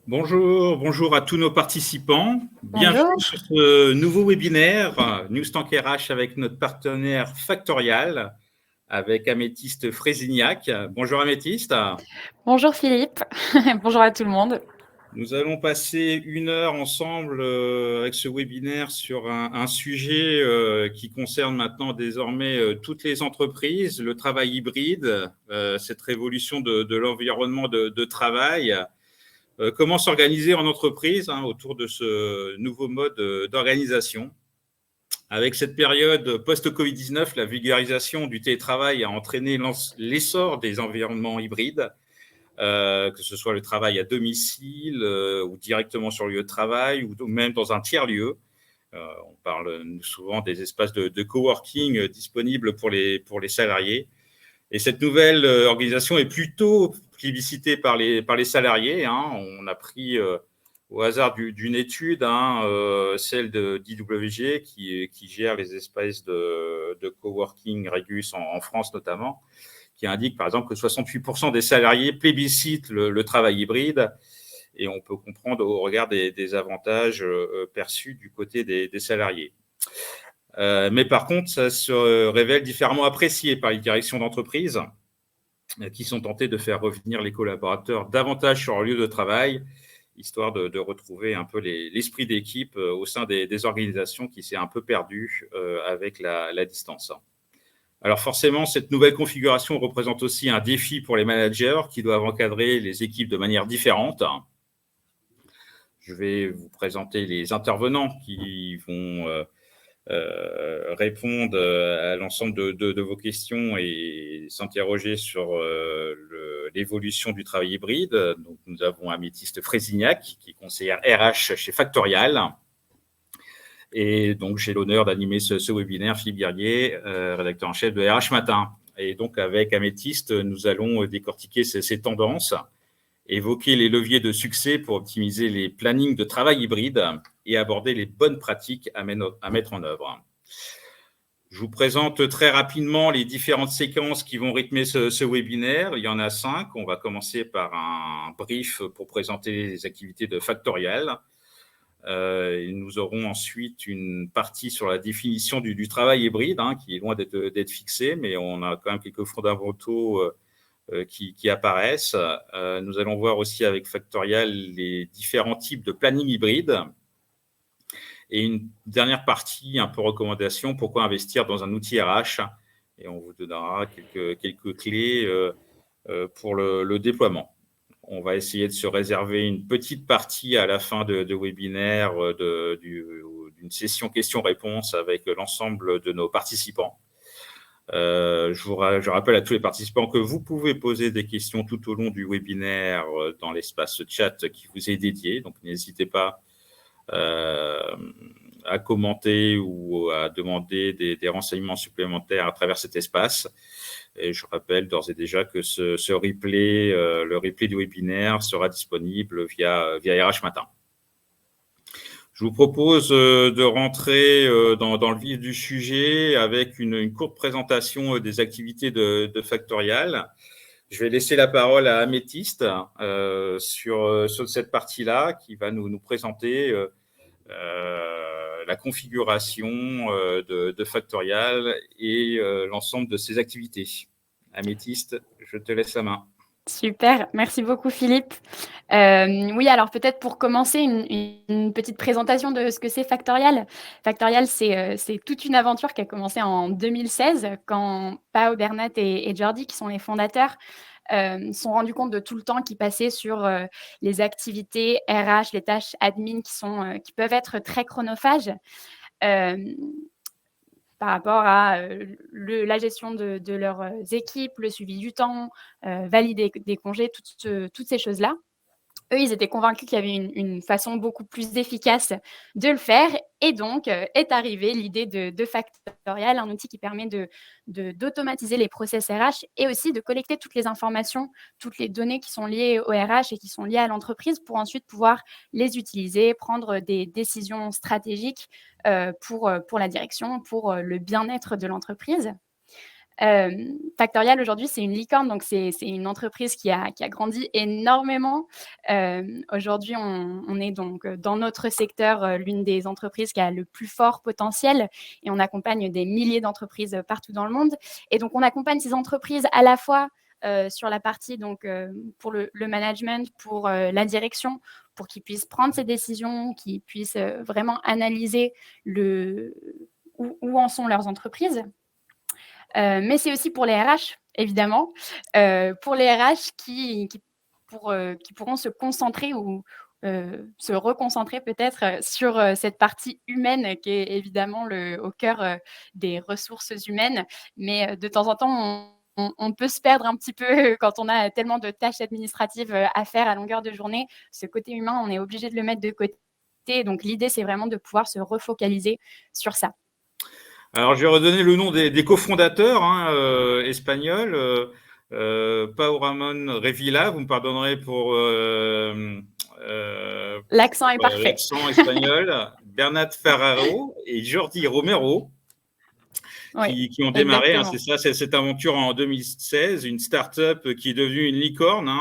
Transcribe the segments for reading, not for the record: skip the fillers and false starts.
Bonjour à tous nos participants. Bienvenue Bonjour. sur ce nouveau webinaire Newstank RH avec notre partenaire Factorial, avec Améthyste Frésignac. Bonjour Améthyste. Bonjour Philippe. Bonjour à tout le monde. Nous allons passer 1 heure ensemble avec ce webinaire sur un sujet qui concerne maintenant désormais toutes les entreprises, le travail hybride, cette révolution de l'environnement de travail. Comment s'organiser en entreprise autour de ce nouveau mode d'organisation. Avec cette période post-Covid-19, la vulgarisation du télétravail a entraîné l'essor des environnements hybrides, que ce soit le travail à domicile ou directement sur le lieu de travail ou même dans un tiers-lieu. On parle souvent des espaces de coworking disponibles pour les salariés. Et cette nouvelle organisation est plutôt plébiscitée par les salariés. On a pris au hasard d'une étude, celle d'IWG qui gère les espaces de coworking Regus en France notamment, qui indique par exemple que 68% des salariés plébiscitent le travail hybride. Et on peut comprendre au regard des avantages perçus du côté des salariés. Mais par contre, ça se révèle différemment apprécié par les directions d'entreprise qui sont tentés de faire revenir les collaborateurs davantage sur leur lieu de travail, histoire de retrouver un peu l'esprit d'équipe au sein des organisations qui s'est un peu perdu avec la distance. Alors forcément, cette nouvelle configuration représente aussi un défi pour les managers qui doivent encadrer les équipes de manière différente. Je vais vous présenter les intervenants qui vont répondre à l'ensemble de vos questions et s'interroger sur l'évolution du travail hybride. Donc, nous avons Améthyste Frésignac, qui est conseillère RH chez Factorial. Et donc, j'ai l'honneur d'animer ce webinaire, Philippe Guerrier, rédacteur en chef de RH Matin. Et donc, avec Améthyste, nous allons décortiquer ces tendances, évoquer les leviers de succès pour optimiser les plannings de travail hybride et aborder les bonnes pratiques à mettre en œuvre. Je vous présente très rapidement les différentes séquences qui vont rythmer ce webinaire. Il y en a 5. On va commencer par un brief pour présenter les activités de Factorial. Nous aurons ensuite une partie sur la définition du travail hybride, qui est loin d'être fixée, mais on a quand même quelques fondamentaux qui apparaissent. Nous allons voir aussi avec Factorial les différents types de planning hybride. Et une dernière partie, un peu recommandation, pourquoi investir dans un outil RH. Et on vous donnera quelques clés pour le déploiement. On va essayer de se réserver une petite partie à la fin de webinaire d'une session questions-réponses avec l'ensemble de nos participants. Je rappelle à tous les participants que vous pouvez poser des questions tout au long du webinaire dans l'espace chat qui vous est dédié. Donc, n'hésitez pas à commenter ou à demander des renseignements supplémentaires à travers cet espace. Et je rappelle d'ores et déjà que ce replay, le replay du webinaire sera disponible via RH Matin. Je vous propose de rentrer dans le vif du sujet avec une courte présentation des activités de Factorial. Je vais laisser la parole à Améthyste sur cette partie-là qui va nous présenter la configuration de Factorial et l'ensemble de ses activités. Améthyste, je te laisse la main. Super, merci beaucoup Philippe. Oui, alors peut-être pour commencer, une petite présentation de ce que c'est Factorial. Factorial, c'est toute une aventure qui a commencé en 2016 quand Pao, Bernat et Jordi, qui sont les fondateurs, se sont rendus compte de tout le temps qu'ils passaient sur les activités RH, les tâches admin qui peuvent être très chronophages. Par rapport à la gestion de leurs équipes, le suivi du temps, valider des congés, toutes ces choses-là. Eux, ils étaient convaincus qu'il y avait une façon beaucoup plus efficace de le faire. Et donc, est arrivée l'idée de Factorial, un outil qui permet d'automatiser les process RH et aussi de collecter toutes les informations, toutes les données qui sont liées au RH et qui sont liées à l'entreprise pour ensuite pouvoir les utiliser, prendre des décisions stratégiques pour la direction, pour le bien-être de l'entreprise. Factorial, aujourd'hui, c'est une licorne, donc c'est une entreprise qui a grandi énormément. Aujourd'hui, on est donc dans notre secteur l'une des entreprises qui a le plus fort potentiel et on accompagne des milliers d'entreprises partout dans le monde. Et donc, on accompagne ces entreprises à la fois sur la partie donc, pour le management, pour la direction, pour qu'ils puissent prendre ces décisions, qu'ils puissent vraiment analyser où en sont leurs entreprises. Mais c'est aussi pour les RH, évidemment. Pour les RH qui pourront se concentrer ou se reconcentrer peut-être sur cette partie humaine qui est évidemment au cœur des ressources humaines. Mais de temps en temps, on peut se perdre un petit peu quand on a tellement de tâches administratives à faire à longueur de journée. Ce côté humain, on est obligé de le mettre de côté. Donc l'idée, c'est vraiment de pouvoir se refocaliser sur ça. Alors, je vais redonner le nom des cofondateurs espagnols. Pau Ramon Revilla, vous me pardonnerez pour L'accent est parfait. l'accent espagnol. Bernat Ferraro et Jordi Romero, Oui, qui ont démarré, exactement. c'est ça, cette aventure en 2016, une start-up qui est devenue une licorne.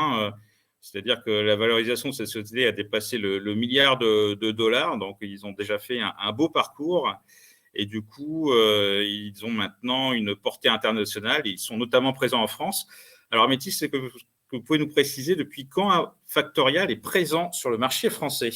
C'est-à-dire que la valorisation de cette société a dépassé le milliard de dollars. Donc, ils ont déjà fait un beau parcours. Et du coup, ils ont maintenant une portée internationale. Ils sont notamment présents en France. Alors, Métis, c'est que vous pouvez nous préciser depuis quand Factorial est présent sur le marché français?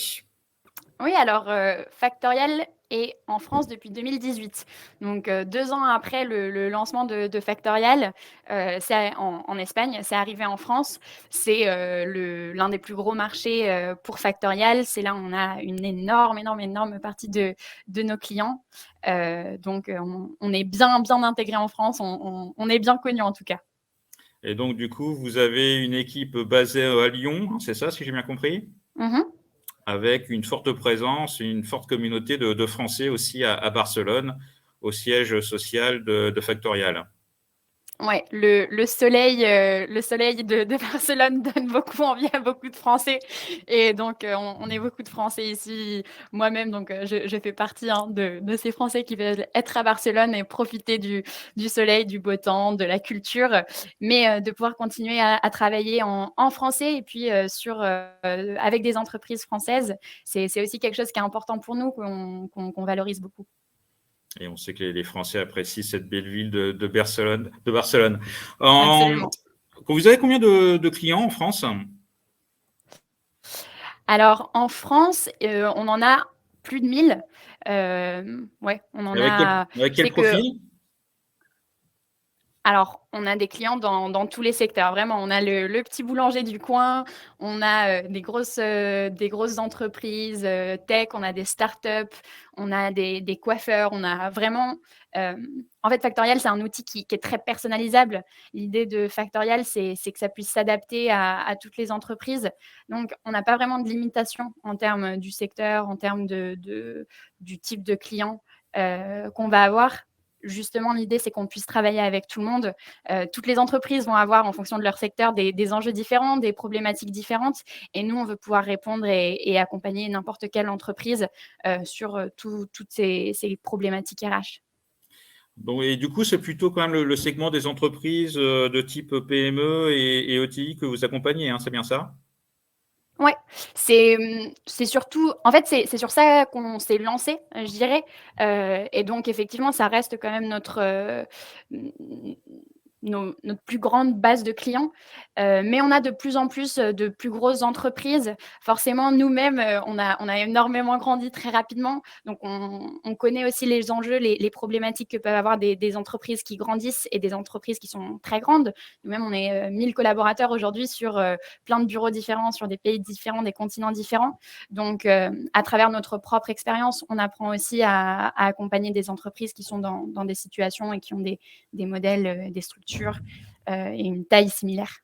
Oui, alors Factorial est en France depuis 2018. Donc 2 ans après le lancement de Factorial, c'est en Espagne, c'est arrivé en France. C'est l'un des plus gros marchés pour Factorial. C'est là où on a une énorme partie de nos clients. Donc on est bien intégré en France. On est bien connu en tout cas. Et donc, du coup, vous avez une équipe basée à Lyon, c'est ça, si j'ai bien compris? Mhm. Avec une forte présence, une forte communauté de Français aussi à Barcelone, au siège social de Factorial. Ouais, le soleil de Barcelone donne beaucoup envie à beaucoup de Français et donc on est beaucoup de Français ici. Moi-même, donc je fais partie de ces Français qui veulent être à Barcelone et profiter du soleil, du beau temps, de la culture, mais de pouvoir continuer à travailler en français et puis avec des entreprises françaises, c'est aussi quelque chose qui est important pour nous, qu'on valorise beaucoup. Et on sait que les Français apprécient cette belle ville de Barcelone. En, Absolument. vous avez combien de clients en France? Alors en France, on en a plus de 1000. Ouais, on Et en a. avec Je quel sais que profil? alors, on a des clients dans tous les secteurs. Vraiment, on a le petit boulanger du coin, on a des grosses entreprises tech, on a des startups, on a des coiffeurs, on a vraiment. En fait, Factorial, c'est un outil qui est très personnalisable. L'idée de Factorial, c'est que ça puisse s'adapter à toutes les entreprises. Donc, on n'a pas vraiment de limitation en termes du secteur, en termes du type de client qu'on va avoir. Justement, l'idée, c'est qu'on puisse travailler avec tout le monde. Toutes les entreprises vont avoir, en fonction de leur secteur, des enjeux différents, des problématiques différentes. Et nous, on veut pouvoir répondre et accompagner n'importe quelle entreprise sur toutes ces problématiques RH. Bon, et du coup, c'est plutôt quand même le segment des entreprises de type PME et ETI que vous accompagnez, c'est bien ça? Ouais, c'est surtout en fait, c'est sur ça qu'on s'est lancé, je dirais, et donc effectivement, ça reste quand même notre plus grande base de clients, mais on a de plus en plus, de plus grosses entreprises. Forcément, nous-mêmes, on a énormément grandi très rapidement, donc on connaît aussi les enjeux, les problématiques que peuvent avoir des entreprises qui grandissent et des entreprises qui sont très grandes. Nous-mêmes, on est 1000 collaborateurs aujourd'hui sur plein de bureaux différents, sur des pays différents, des continents différents. Donc, à travers notre propre expérience, on apprend aussi à accompagner des entreprises qui sont dans des situations et qui ont des modèles, des structures et une taille similaire.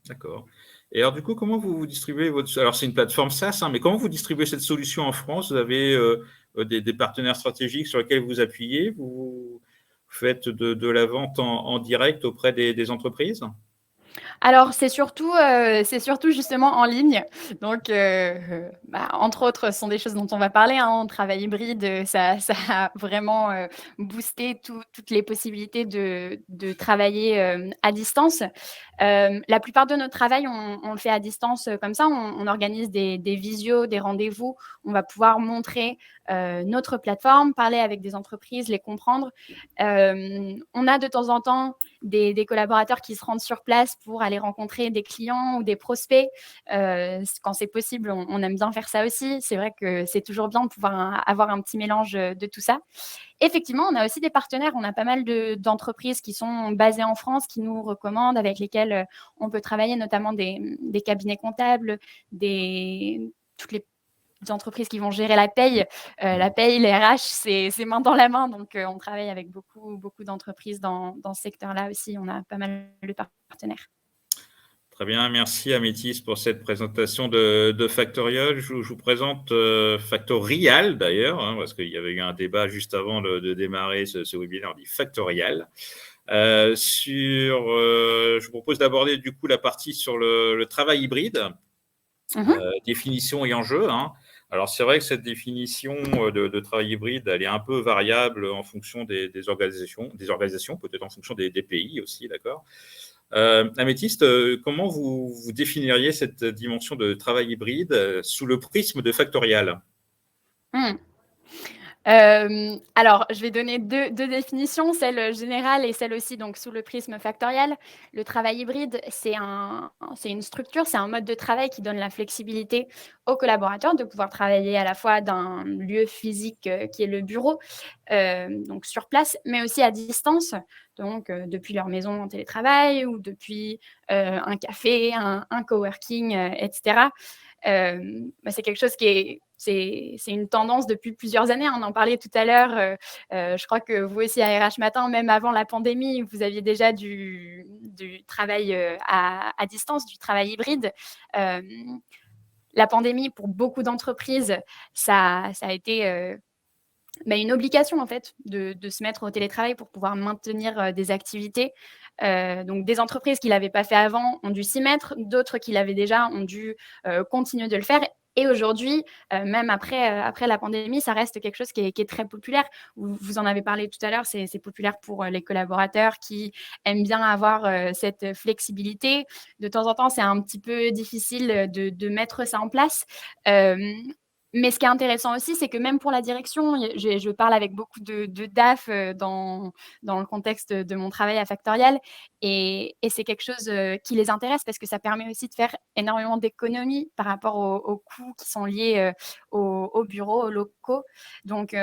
D'accord. Et alors, du coup, comment vous distribuez votre... Alors, c'est une plateforme SaaS, mais comment vous distribuez cette solution en France? Vous avez des partenaires stratégiques sur lesquels vous appuyez? Vous faites de la vente en direct auprès des entreprises? Alors, c'est surtout justement en ligne. Donc, entre autres, ce sont des choses dont on va parler, hein. En travail hybride, ça a vraiment, boosté toutes les possibilités de travailler, à distance. La plupart de notre travail, on le fait à distance, comme ça. On organise des visios, des rendez-vous. On va pouvoir montrer, notre plateforme, parler avec des entreprises, les comprendre. On a de temps en temps des collaborateurs qui se rendent sur place pour aller rencontrer des clients ou des prospects. Quand c'est possible, on aime bien faire ça aussi. C'est vrai que c'est toujours bien de pouvoir avoir un petit mélange de tout ça. Effectivement, on a aussi des partenaires. On a pas mal d'entreprises qui sont basées en France, qui nous recommandent, avec lesquelles on peut travailler, notamment des cabinets comptables, toutes les entreprises qui vont gérer la paye. La paye, les RH, c'est main dans la main. Donc, on travaille avec beaucoup d'entreprises dans ce secteur-là aussi. On a pas mal de partenaires. Très bien, merci Améthyste pour cette présentation de Factorial. Je vous présente Factorial d'ailleurs, hein, parce qu'il y avait eu un débat juste avant de démarrer ce webinaire, on dit Factorial. Je vous propose d'aborder du coup la partie sur le travail hybride, définition et enjeu. Hein. Alors c'est vrai que cette définition de travail hybride, elle est un peu variable en fonction des organisations, peut-être en fonction des pays aussi, d'accord. Améthyste, comment vous définiriez cette dimension de travail hybride sous le prisme de Factorial ? Alors, je vais donner deux définitions, celle générale et celle aussi donc sous le prisme factorial. Le travail hybride, c'est une structure, c'est un mode de travail qui donne la flexibilité aux collaborateurs de pouvoir travailler à la fois d'un lieu physique qui est le bureau, donc sur place, mais aussi à distance, donc depuis leur maison en télétravail ou depuis un café, un coworking, etc. C'est quelque chose c'est une tendance depuis plusieurs années. On en parlait tout à l'heure. Je crois que vous aussi à RH Matin, même avant la pandémie, vous aviez déjà du travail à distance, du travail hybride. La pandémie, pour beaucoup d'entreprises, ça a été une obligation en fait de se mettre au télétravail pour pouvoir maintenir des activités. Donc des entreprises qui ne l'avaient pas fait avant ont dû s'y mettre, d'autres qui l'avaient déjà ont dû continuer de le faire. Et aujourd'hui, même après la pandémie, ça reste quelque chose qui est très populaire. Vous en avez parlé tout à l'heure, c'est populaire pour les collaborateurs qui aiment bien avoir cette flexibilité. De temps en temps, c'est un petit peu difficile de mettre ça en place. Mais ce qui est intéressant aussi, c'est que même pour la direction, je parle avec beaucoup de DAF dans le contexte de mon travail à Factorial, et c'est quelque chose qui les intéresse parce que ça permet aussi de faire énormément d'économies par rapport aux coûts qui sont liés aux bureaux, aux locaux. Donc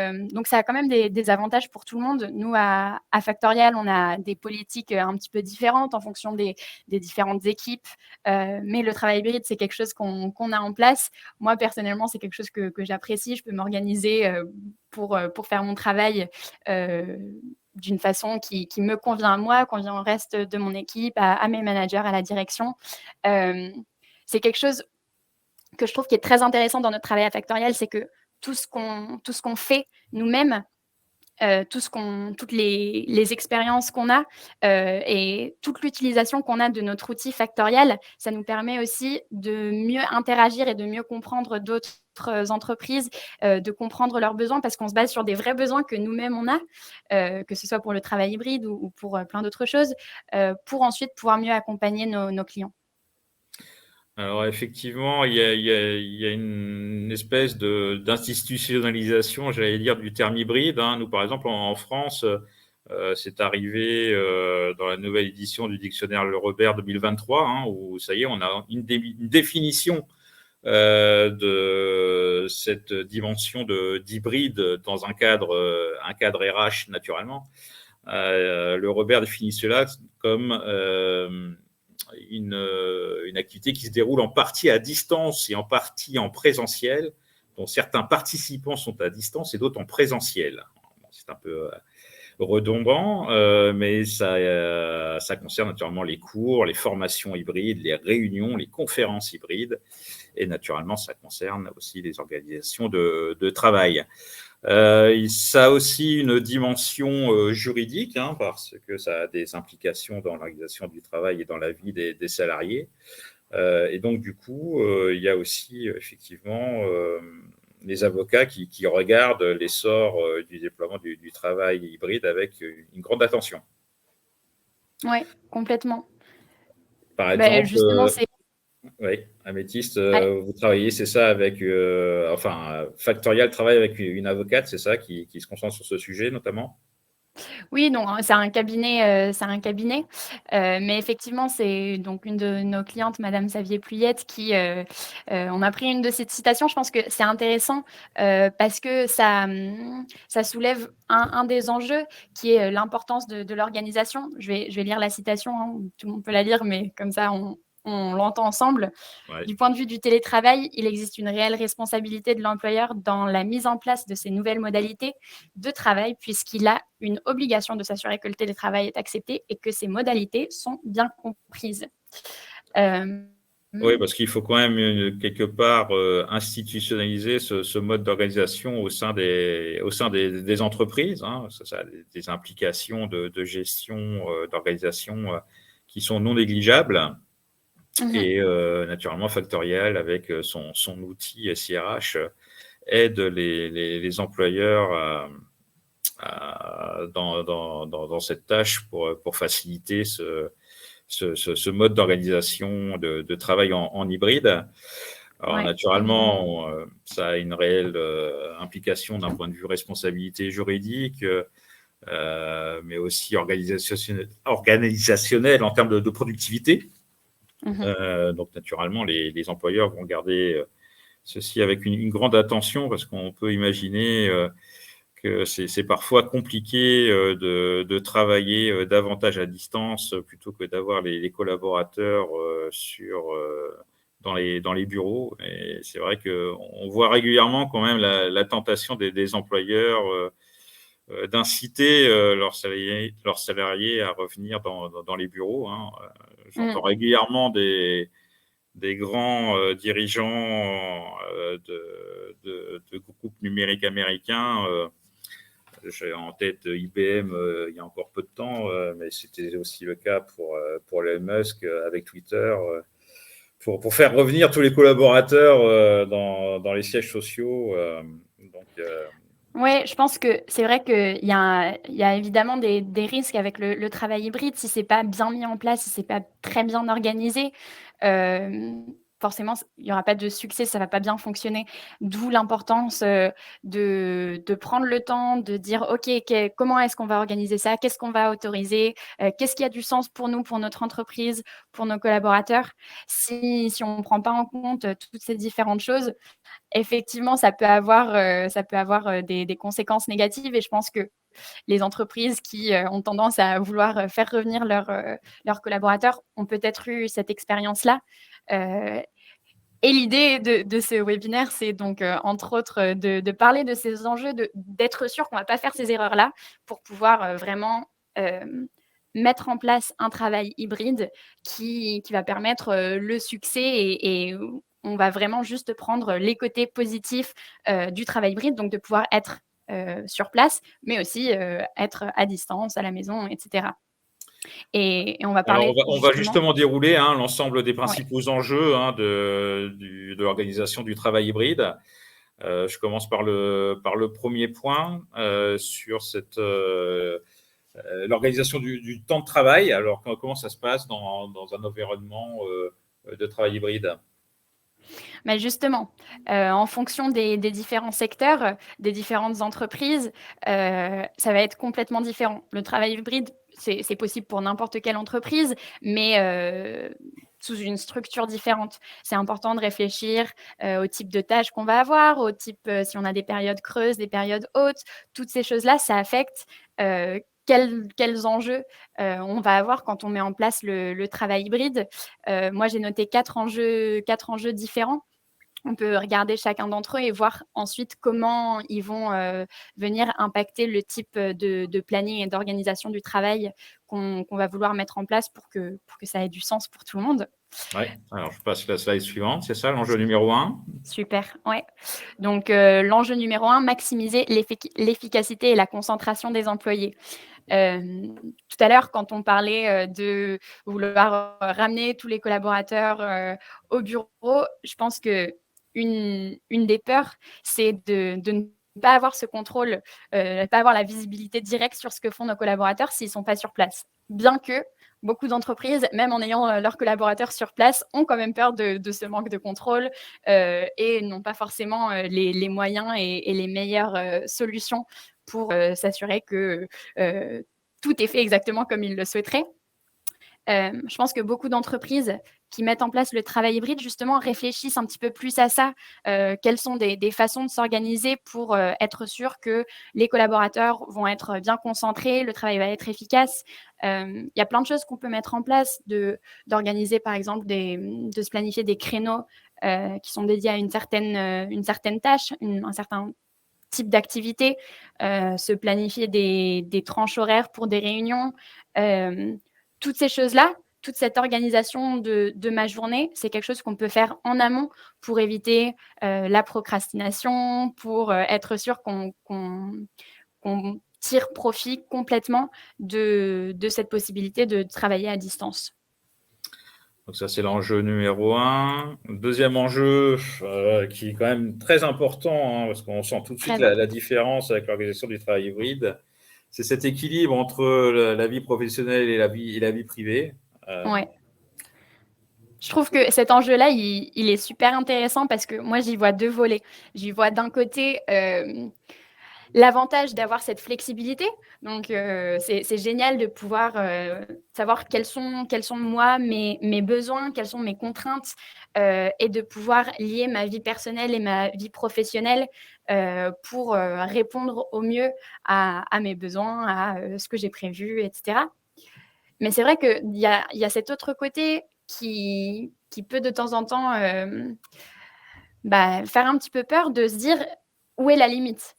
ça a quand même des avantages pour tout le monde. Nous, à Factorial, on a des politiques un petit peu différentes en fonction des différentes équipes, mais le travail hybride, c'est quelque chose qu'on a en place. Moi, personnellement, c'est quelque chose que j'apprécie. Je peux m'organiser pour faire mon travail d'une façon qui me convient à moi, convient au reste de mon équipe, à mes managers, à la direction. C'est quelque chose que je trouve qui est très intéressant dans notre travail à Factorial, c'est que tout ce qu'on fait nous-mêmes, toutes les expériences qu'on a et toute l'utilisation qu'on a de notre outil Factorial, ça nous permet aussi de mieux interagir et de mieux comprendre d'autres entreprises, de comprendre leurs besoins, parce qu'on se base sur des vrais besoins que nous-mêmes on a, que ce soit pour le travail hybride ou pour plein d'autres choses, pour ensuite pouvoir mieux accompagner nos clients. Alors effectivement, il y a une espèce d'institutionnalisation, j'allais dire, du terme hybride. Hein. Nous, par exemple, en France, c'est arrivé dans la nouvelle édition du dictionnaire Le Robert 2023, hein, où ça y est, on a une définition de cette dimension d'hybride dans un cadre RH naturellement. Le Robert définit cela comme une activité qui se déroule en partie à distance et en partie en présentiel, dont certains participants sont à distance et d'autres en présentiel. C'est un peu redondant, mais ça concerne naturellement les cours, les formations hybrides, les réunions, les conférences hybrides, et naturellement, ça concerne aussi les organisations de travail. Ça a aussi une dimension juridique, hein, parce que ça a des implications dans l'organisation du travail et dans la vie des salariés. Et donc, du coup, il y a aussi effectivement les avocats qui regardent l'essor du déploiement du travail hybride avec une grande attention. Oui, complètement. Par Ben, exemple, justement, c'est oui, Améthyste, ouais. vous travaillez, c'est ça, avec, enfin, Factorial travaille avec une avocate, c'est ça, qui se concentre sur ce sujet notamment? Oui, non, hein, c'est un cabinet, mais effectivement, c'est donc une de nos clientes, madame Xavier-Pluyette, on a pris une de ses citations. Je pense que c'est intéressant, parce que ça soulève un des enjeux qui est, l'importance de l'organisation. Je vais lire la citation, hein, tout le monde peut la lire, mais comme ça on l'entend ensemble. Ouais. Du point de vue du télétravail, il existe une réelle responsabilité de l'employeur dans la mise en place de ces nouvelles modalités de travail, puisqu'il a une obligation de s'assurer que le télétravail est accepté et que ces modalités sont bien comprises. Euh, Oui, parce qu'il faut quand même quelque part institutionnaliser ce mode d'organisation au sein des entreprises, hein. Ça a des implications de gestion, d'organisation qui sont non négligeables. mhm, Et naturellement, Factorial, avec son outil SIRH, aide les employeurs dans cette tâche pour faciliter ce mode d'organisation de travail en hybride. Alors, ouais, évidemment. naturellement, ça a une réelle implication d'un point de vue responsabilité juridique, mais aussi organisationnel en termes de productivité. Mhm, Donc, naturellement, les employeurs vont garder ceci avec une grande attention parce qu'on peut imaginer que c'est parfois compliqué de travailler davantage à distance plutôt que d'avoir les collaborateurs dans les bureaux. Et c'est vrai qu'on voit régulièrement quand même la tentation des employeurs d'inciter leurs salariés à revenir dans les bureaux, hein. J'entends mhm, régulièrement des grands dirigeants de groupes numériques américains. J'ai en tête IBM il y a encore peu de temps, mais c'était aussi le cas pour Elon Musk avec Twitter, pour faire revenir tous les collaborateurs dans les sièges sociaux. Donc, ouais, je pense que c'est vrai qu'il y a évidemment des risques avec le travail hybride. Si c'est pas bien mis en place, si c'est pas très bien organisé, hem, forcément il y aura pas de succès, ça va pas bien fonctionner. D'où l'importance, de prendre le temps, de dire: «OK, comment est-ce qu'on va organiser ça? Qu'est-ce qu'on va autoriser? Qu'est-ce qui a du sens pour nous, pour notre entreprise, pour nos collaborateurs?» Si on prend pas en compte, toutes ces différentes choses, effectivement, ça peut avoir des conséquences négatives, et je pense que les entreprises qui, ont tendance à vouloir, faire revenir leurs collaborateurs ont peut-être eu cette expérience-là. Heu et l'idée de ce webinaire, c'est donc, entre autres, de parler de ces enjeux, d'être sûr qu'on va pas faire ces erreurs-là pour pouvoir, vraiment, hem, mettre en place un travail hybride qui va permettre, le succès, et on va vraiment juste prendre les côtés positifs, du travail hybride, donc de pouvoir être, sur place, mais aussi, être à distance, à la maison, et cetera, et on va alors, parler on va justement. justement dérouler hein, l'ensemble des Ouais. principaux enjeux hein, de l'organisation du travail hybride. Je commence par le premier point sur l'organisation du temps de travail. Alors, comment ça se passe dans un environnement de travail hybride? Bah, justement, en fonction des différents secteurs, des différentes entreprises, ça va être complètement différent. Le travail hybride, c'est possible pour n'importe quelle entreprise, mais sous une structure différente. C'est important de réfléchir, au type de tâches qu'on va avoir, au type, si on a des périodes creuses, des périodes hautes. Toutes ces choses-là, ça affecte, quels enjeux, on va avoir quand on met en place le travail hybride. Moi, j'ai noté 4 enjeux différents. On peut regarder chacun d'entre eux et voir ensuite comment ils vont, venir impacter le type, de planning et d'organisation du travail qu'on va vouloir mettre en place pour que ça ait du sens pour tout le monde. Ouais. Alors, je passe la slide suivante. C'est ça l'enjeu numéro 1. Super, ouais. Donc, l'enjeu numéro 1, maximiser l'efficacité et la concentration des employés. Tout à l'heure, quand on parlait de vouloir ramener tous les collaborateurs au bureau, je pense qu'une des peurs, c'est de ne pas avoir ce contrôle, ne pas avoir la visibilité directe sur ce que font nos collaborateurs s'ils ne sont pas sur place. Bien que beaucoup d'entreprises, même en ayant leurs collaborateurs sur place, ont quand même peur de ce manque de contrôle et n'ont pas forcément les moyens et les meilleures solutions pour s'assurer que tout est fait exactement comme ils le souhaiteraient. Je pense que beaucoup d'entreprises qui mettent en place le travail hybride, justement, réfléchissent un petit peu plus à ça. Quelles sont des façons de s'organiser pour être sûr que les collaborateurs vont être bien concentrés, le travail va être efficace. Il y a plein de choses qu'on peut mettre en place, d'organiser, par exemple, de se planifier des créneaux qui sont dédiés à une certaine tâche, un certain type d'activité, se planifier des tranches horaires pour des réunions. Toutes ces choses-là, toute cette organisation de ma journée, c'est quelque chose qu'on peut faire en amont pour éviter la procrastination, pour être sûr qu'on tire profit complètement de cette possibilité de travailler à distance. Donc ça, c'est l'enjeu numéro 1. Deuxième enjeu, qui est quand même très important, parce qu'on sent tout de suite la différence avec l'organisation du travail hybride, c'est cet équilibre entre la vie professionnelle et la vie privée. Ouais. Je trouve que cet enjeu-là, il est super intéressant parce que moi, j'y vois 2 volets. J'y vois d'un côté, l'avantage d'avoir cette flexibilité. Donc, c'est génial de pouvoir savoir quels sont moi mes besoins, quelles sont mes contraintes, et de pouvoir lier ma vie personnelle et ma vie professionnelle pour répondre au mieux à mes besoins, à ce que j'ai prévu, etc. Mais c'est vrai qu'il y a cet autre côté qui peut de temps en temps faire un petit peu peur de se dire où est la limite.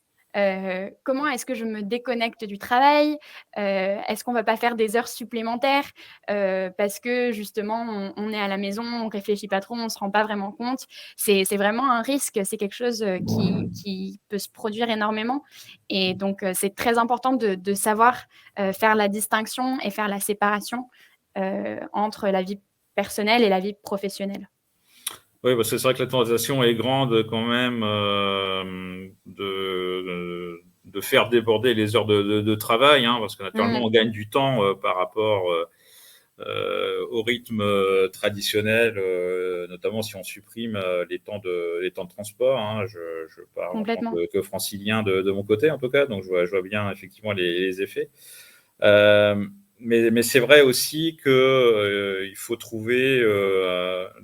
Comment est-ce que je me déconnecte du travail? Est-ce qu'on va pas faire des heures supplémentaires parce que justement on est à la maison, on réfléchit pas trop, on se rend pas vraiment compte. C'est vraiment un risque, c'est quelque chose qui peut se produire énormément et donc c'est très important de savoir faire la distinction et faire la séparation entre la vie personnelle et la vie professionnelle. Oui, parce que c'est vrai que la tentation est grande quand même de faire déborder les heures de travail, parce que naturellement, on gagne du temps par rapport au rythme traditionnel, notamment si on supprime les temps de transport. Je parle en tant que francilien de mon côté, en tout cas, donc je vois bien effectivement les effets. Mais c'est vrai aussi qu'il faut trouver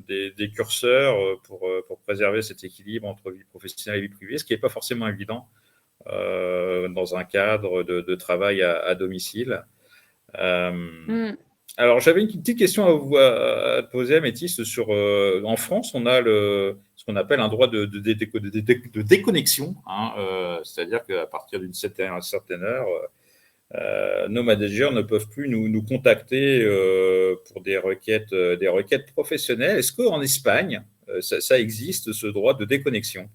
des curseurs pour préserver cet équilibre entre vie professionnelle et vie privée, ce qui n'est pas forcément évident dans un cadre de travail à domicile. Alors, j'avais une petite question à te poser, Améthyste, sur en France, on a ce qu'on appelle un droit de déconnexion, c'est-à-dire qu'à partir d'une certaine heure, nos managers ne peuvent plus nous contacter pour des requêtes professionnelles. Est-ce qu'en Espagne, ça existe, ce droit de déconnexion?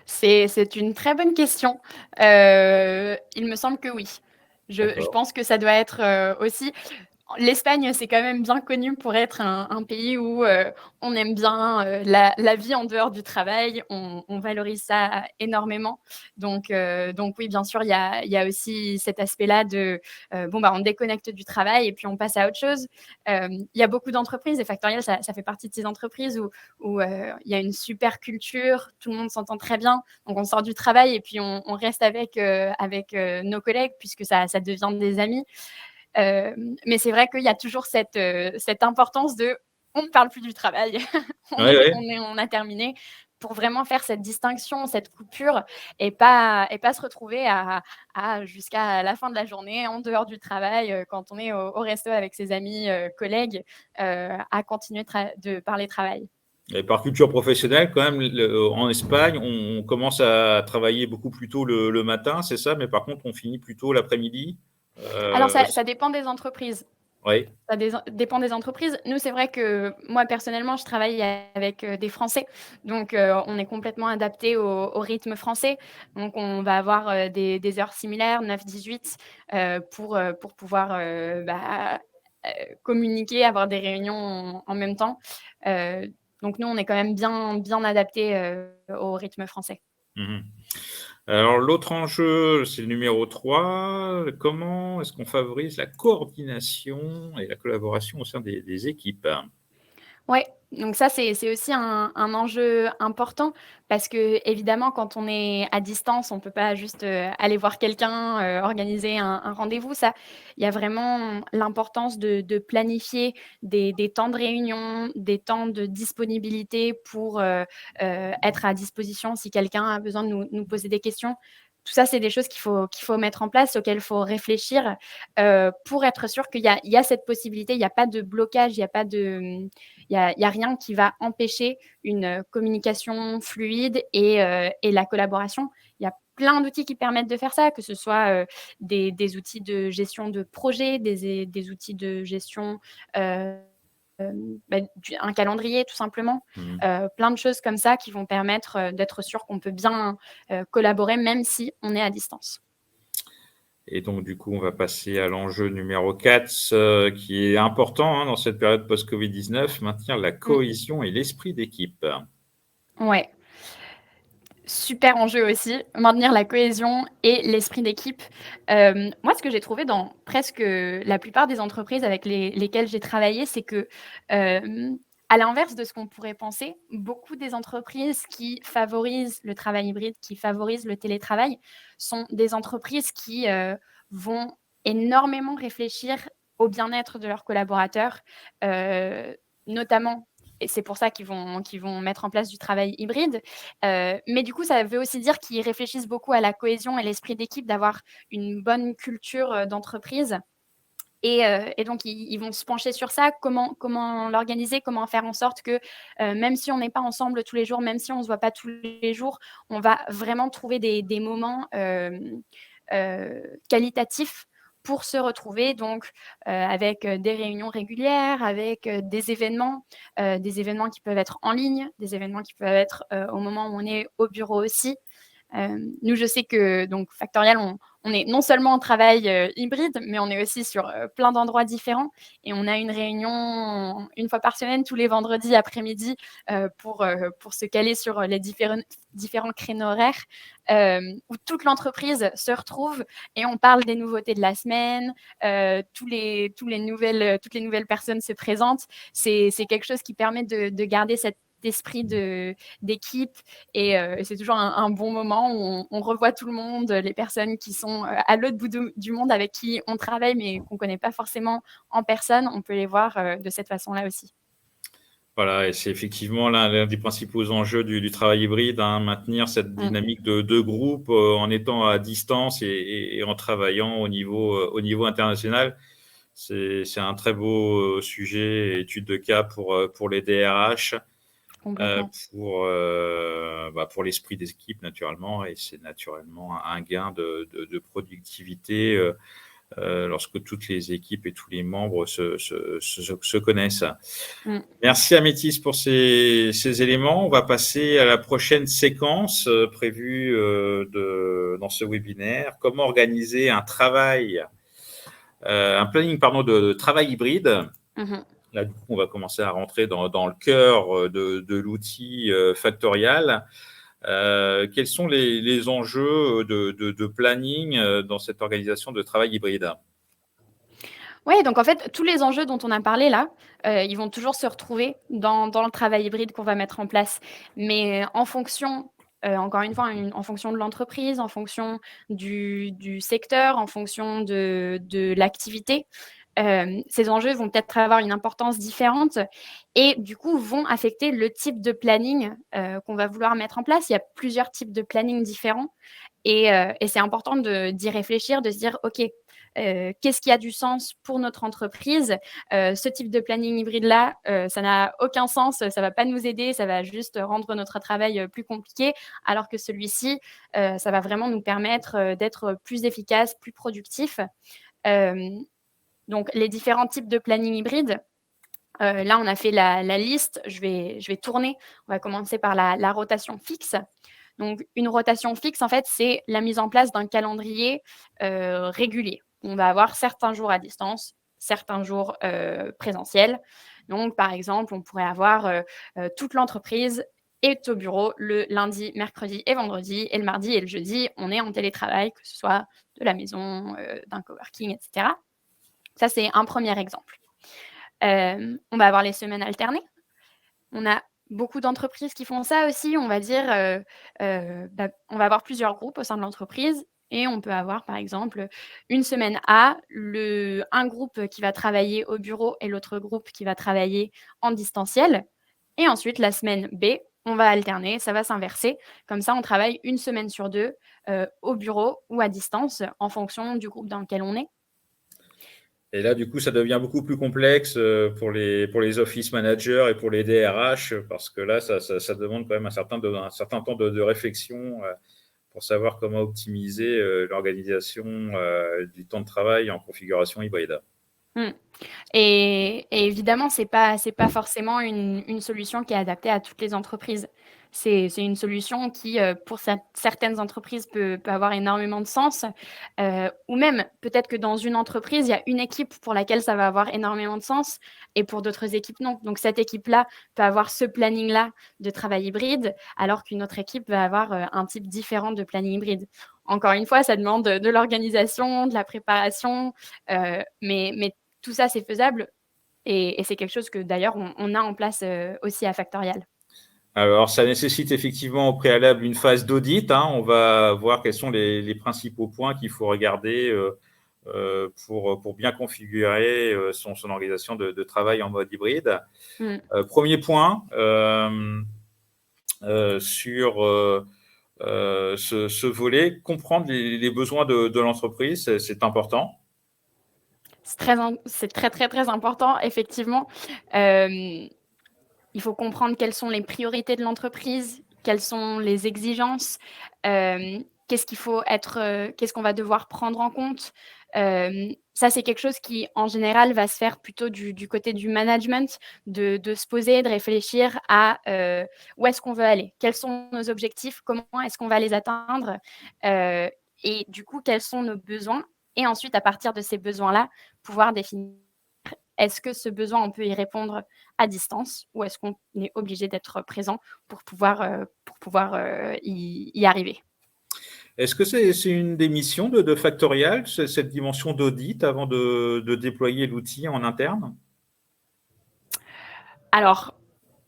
C'est une très bonne question. Il me semble que oui. Je pense que ça doit être aussi. L'Espagne, c'est quand même bien connu pour être un pays où on aime bien la vie en dehors du travail, on valorise ça énormément. Donc oui, bien sûr, il y a aussi cet aspect-là de on déconnecte du travail et puis on passe à autre chose. Il y a beaucoup d'entreprises, et Factorial, ça fait partie de ces entreprises où il y a une super culture, tout le monde s'entend très bien, donc on sort du travail et puis on reste avec nos collègues puisque ça devient des amis. Mais c'est vrai qu'il y a toujours cette importance de on ne parle plus du travail, on a terminé, pour vraiment faire cette distinction, cette coupure et pas se retrouver à jusqu'à la fin de la journée, en dehors du travail, quand on est au resto avec ses amis, collègues, à continuer de parler travail. Et par culture professionnelle, quand même, en Espagne, on commence à travailler beaucoup plus tôt le matin, c'est ça, mais par contre, on finit plus tôt l'après-midi. Alors ça dépend des entreprises. Oui. Ça dépend des entreprises. Nous, c'est vrai que moi, personnellement, je travaille avec, des Français, donc on est complètement adapté au rythme français. Donc on va avoir, des heures similaires, 9-18, pour pouvoir, communiquer, avoir des réunions en même temps. Donc nous, on est quand même bien adaptés, au rythme français. Mmh. Alors l'autre enjeu, c'est le numéro 3. Comment est-ce qu'on favorise la coordination et la collaboration au sein des équipes? Ouais, donc ça, c'est aussi un enjeu important parce qu'évidemment, quand on est à distance, on peut pas juste, aller voir quelqu'un, organiser un rendez-vous. Ça, il y a vraiment l'importance de planifier des temps de réunion, des temps de disponibilité pour, être à disposition si quelqu'un a besoin de nous poser des questions. Tout ça, c'est des choses qu'il faut mettre en place, auxquelles il faut réfléchir, pour être sûr qu'il y a cette possibilité, il y a pas de blocage, il y a pas de, il y a rien qui va empêcher une, communication fluide et la collaboration. Il y a plein d'outils qui permettent de faire ça, que ce soit, des outils de gestion de projet, des outils de gestion, du un calendrier tout simplement. Mmh. Plein de choses comme ça qui vont permettre, d'être sûr qu'on peut bien, collaborer même si on est à distance. Et donc du coup, on va passer à l'enjeu numéro 4, qui est important, hein, dans cette période post-Covid-19, maintenir la Mmh. cohésion et l'esprit d'équipe. Ouais. Super enjeu aussi, maintenir la cohésion et l'esprit d'équipe. Moi, ce que j'ai trouvé dans presque, la plupart des entreprises avec lesquelles j'ai travaillé, c'est que, à l'inverse de ce qu'on pourrait penser, beaucoup des entreprises qui favorisent le travail hybride, qui favorisent le télétravail, sont des entreprises qui, vont énormément réfléchir au bien-être de leurs collaborateurs, notamment et c'est pour ça qu'ils vont mettre en place du travail hybride. Mais du coup, ça veut aussi dire qu'ils réfléchissent beaucoup à la cohésion et l'esprit d'équipe, d'avoir une bonne culture, d'entreprise et donc ils vont se pencher sur ça. Comment l'organiser? Comment faire en sorte que, même si on n'est pas ensemble tous les jours, même si on ne se voit pas tous les jours, on va vraiment trouver des moments, qualitatifs pour se retrouver donc, avec, des réunions régulières, avec, des événements qui peuvent être en ligne, des événements qui peuvent être, au moment où on est au bureau aussi. Nous, je sais que donc Factorial, on est non seulement en travail, hybride, mais on est aussi sur, plein d'endroits différents et on a une réunion une fois par semaine, tous les vendredis après-midi, pour se caler sur, les différents créneaux horaires, où toute l'entreprise se retrouve et on parle des nouveautés de la semaine, toutes les nouvelles personnes se présentent. C'est quelque chose qui permet de garder cet esprit d'équipe et c'est toujours un bon moment où on revoit tout le monde, les personnes qui sont, à l'autre bout du monde avec qui on travaille, mais qu'on connaît pas forcément en personne. On peut les voir, de cette façon-là aussi. Voilà, et c'est effectivement l'un des principaux enjeux du travail hybride, hein, maintenir cette Mmh. dynamique de groupe, en étant à distance et en travaillant au niveau international. C'est un très beau, sujet et étude de cas pour les DRH, heu, Complètement. pour l'esprit des équipes naturellement, et c'est naturellement un gain de productivité, lorsque toutes les équipes et tous les membres se connaissent. Mmh. Merci Améthyste pour ces éléments. On va passer à la prochaine séquence, prévue, dans ce webinaire. Comment organiser un planning, pardon, de travail hybride. Mmh. Là, du coup, on va commencer à rentrer dans le cœur, de l'outil, Factorial. Quels sont les enjeux de planning, dans cette organisation de travail hybride? Ouais, donc en fait, tous les enjeux dont on a parlé là, ils vont toujours se retrouver dans le travail hybride qu'on va mettre en place. Mais en fonction, encore une fois, en fonction de l'entreprise, en fonction du secteur, en fonction de l'activité, ces enjeux vont peut-être avoir une importance différente et du coup vont affecter le type de planning, qu'on va vouloir mettre en place. Il y a plusieurs types de planning différents et c'est important d'y réfléchir, de se dire: «OK, qu'est-ce qui a du sens pour notre entreprise? Ce type de planning hybride-là, ça n'a aucun sens, ça va pas nous aider, ça va juste rendre notre travail, plus compliqué». Alors que celui-ci, ça va vraiment nous permettre, d'être plus efficaces, plus productifs. Hem Donc, les différents types de planning hybride, là, on a fait la liste. Je vais tourner. On va commencer par la rotation fixe. Donc, une rotation fixe, en fait, c'est la mise en place d'un calendrier régulier. On va avoir certains jours à distance, certains jours présentiels. Donc, par exemple, on pourrait avoir toute l'entreprise est au bureau le lundi, mercredi et vendredi, et le mardi et le jeudi, on est en télétravail, que ce soit de la maison, d'un coworking, etc. Ça, c'est un premier exemple. On va avoir les semaines alternées. On a beaucoup d'entreprises qui font ça aussi. On va dire, on va avoir plusieurs groupes au sein de l'entreprise et on peut avoir, par exemple, une semaine A, un groupe qui va travailler au bureau et l'autre groupe qui va travailler en distanciel. Et ensuite, la semaine B, on va alterner, ça va s'inverser. Comme ça, on travaille une semaine sur 2 au bureau ou à distance en fonction du groupe dans lequel on est. Et là, du coup, ça devient beaucoup plus complexe pour les office managers et pour les DRH, parce que là, ça demande quand même un certain temps de réflexion pour savoir comment optimiser l'organisation du temps de travail en configuration hybride. Mmh. Et évidemment, c'est pas forcément une solution qui est adaptée à toutes les entreprises. C'est une solution qui, pour certaines entreprises peut avoir énormément de sens, ou même peut-être que dans une entreprise, il y a une équipe pour laquelle ça va avoir énormément de sens et pour d'autres équipes, non. Donc cette équipe-là peut avoir ce planning-là de travail hybride, alors qu'une autre équipe va avoir, un type différent de planning hybride. Encore une fois, ça demande de l'organisation, de la préparation, mais tout ça, c'est faisable et c'est quelque chose que d'ailleurs on a en place aussi à Factorial. Alors, ça nécessite effectivement au préalable une phase d'audit. On va voir quels sont les principaux points qu'il faut regarder pour bien configurer son organisation de travail en mode hybride. Mmh. Premier point, sur ce volet, comprendre les besoins de l'entreprise, c'est important. C'est très, très, très important effectivement. Hem, il faut comprendre quelles sont les priorités de l'entreprise, quelles sont les exigences, qu'est-ce qu'on va devoir prendre en compte. Ça, c'est quelque chose qui, en général, va se faire plutôt du côté du management, de se poser, de réfléchir à, où est-ce qu'on veut aller? Quels sont nos objectifs? Comment est-ce qu'on va les atteindre? Et du coup, quels sont nos besoins? Et ensuite, à partir de ces besoins-là, pouvoir définir est-ce que ce besoin, on peut y répondre à distance ou est-ce qu'on est obligé d'être présent pour pouvoir y arriver? Est-ce que c'est une des missions de Factorial, cette dimension d'audit avant de déployer l'outil en interne? Alors,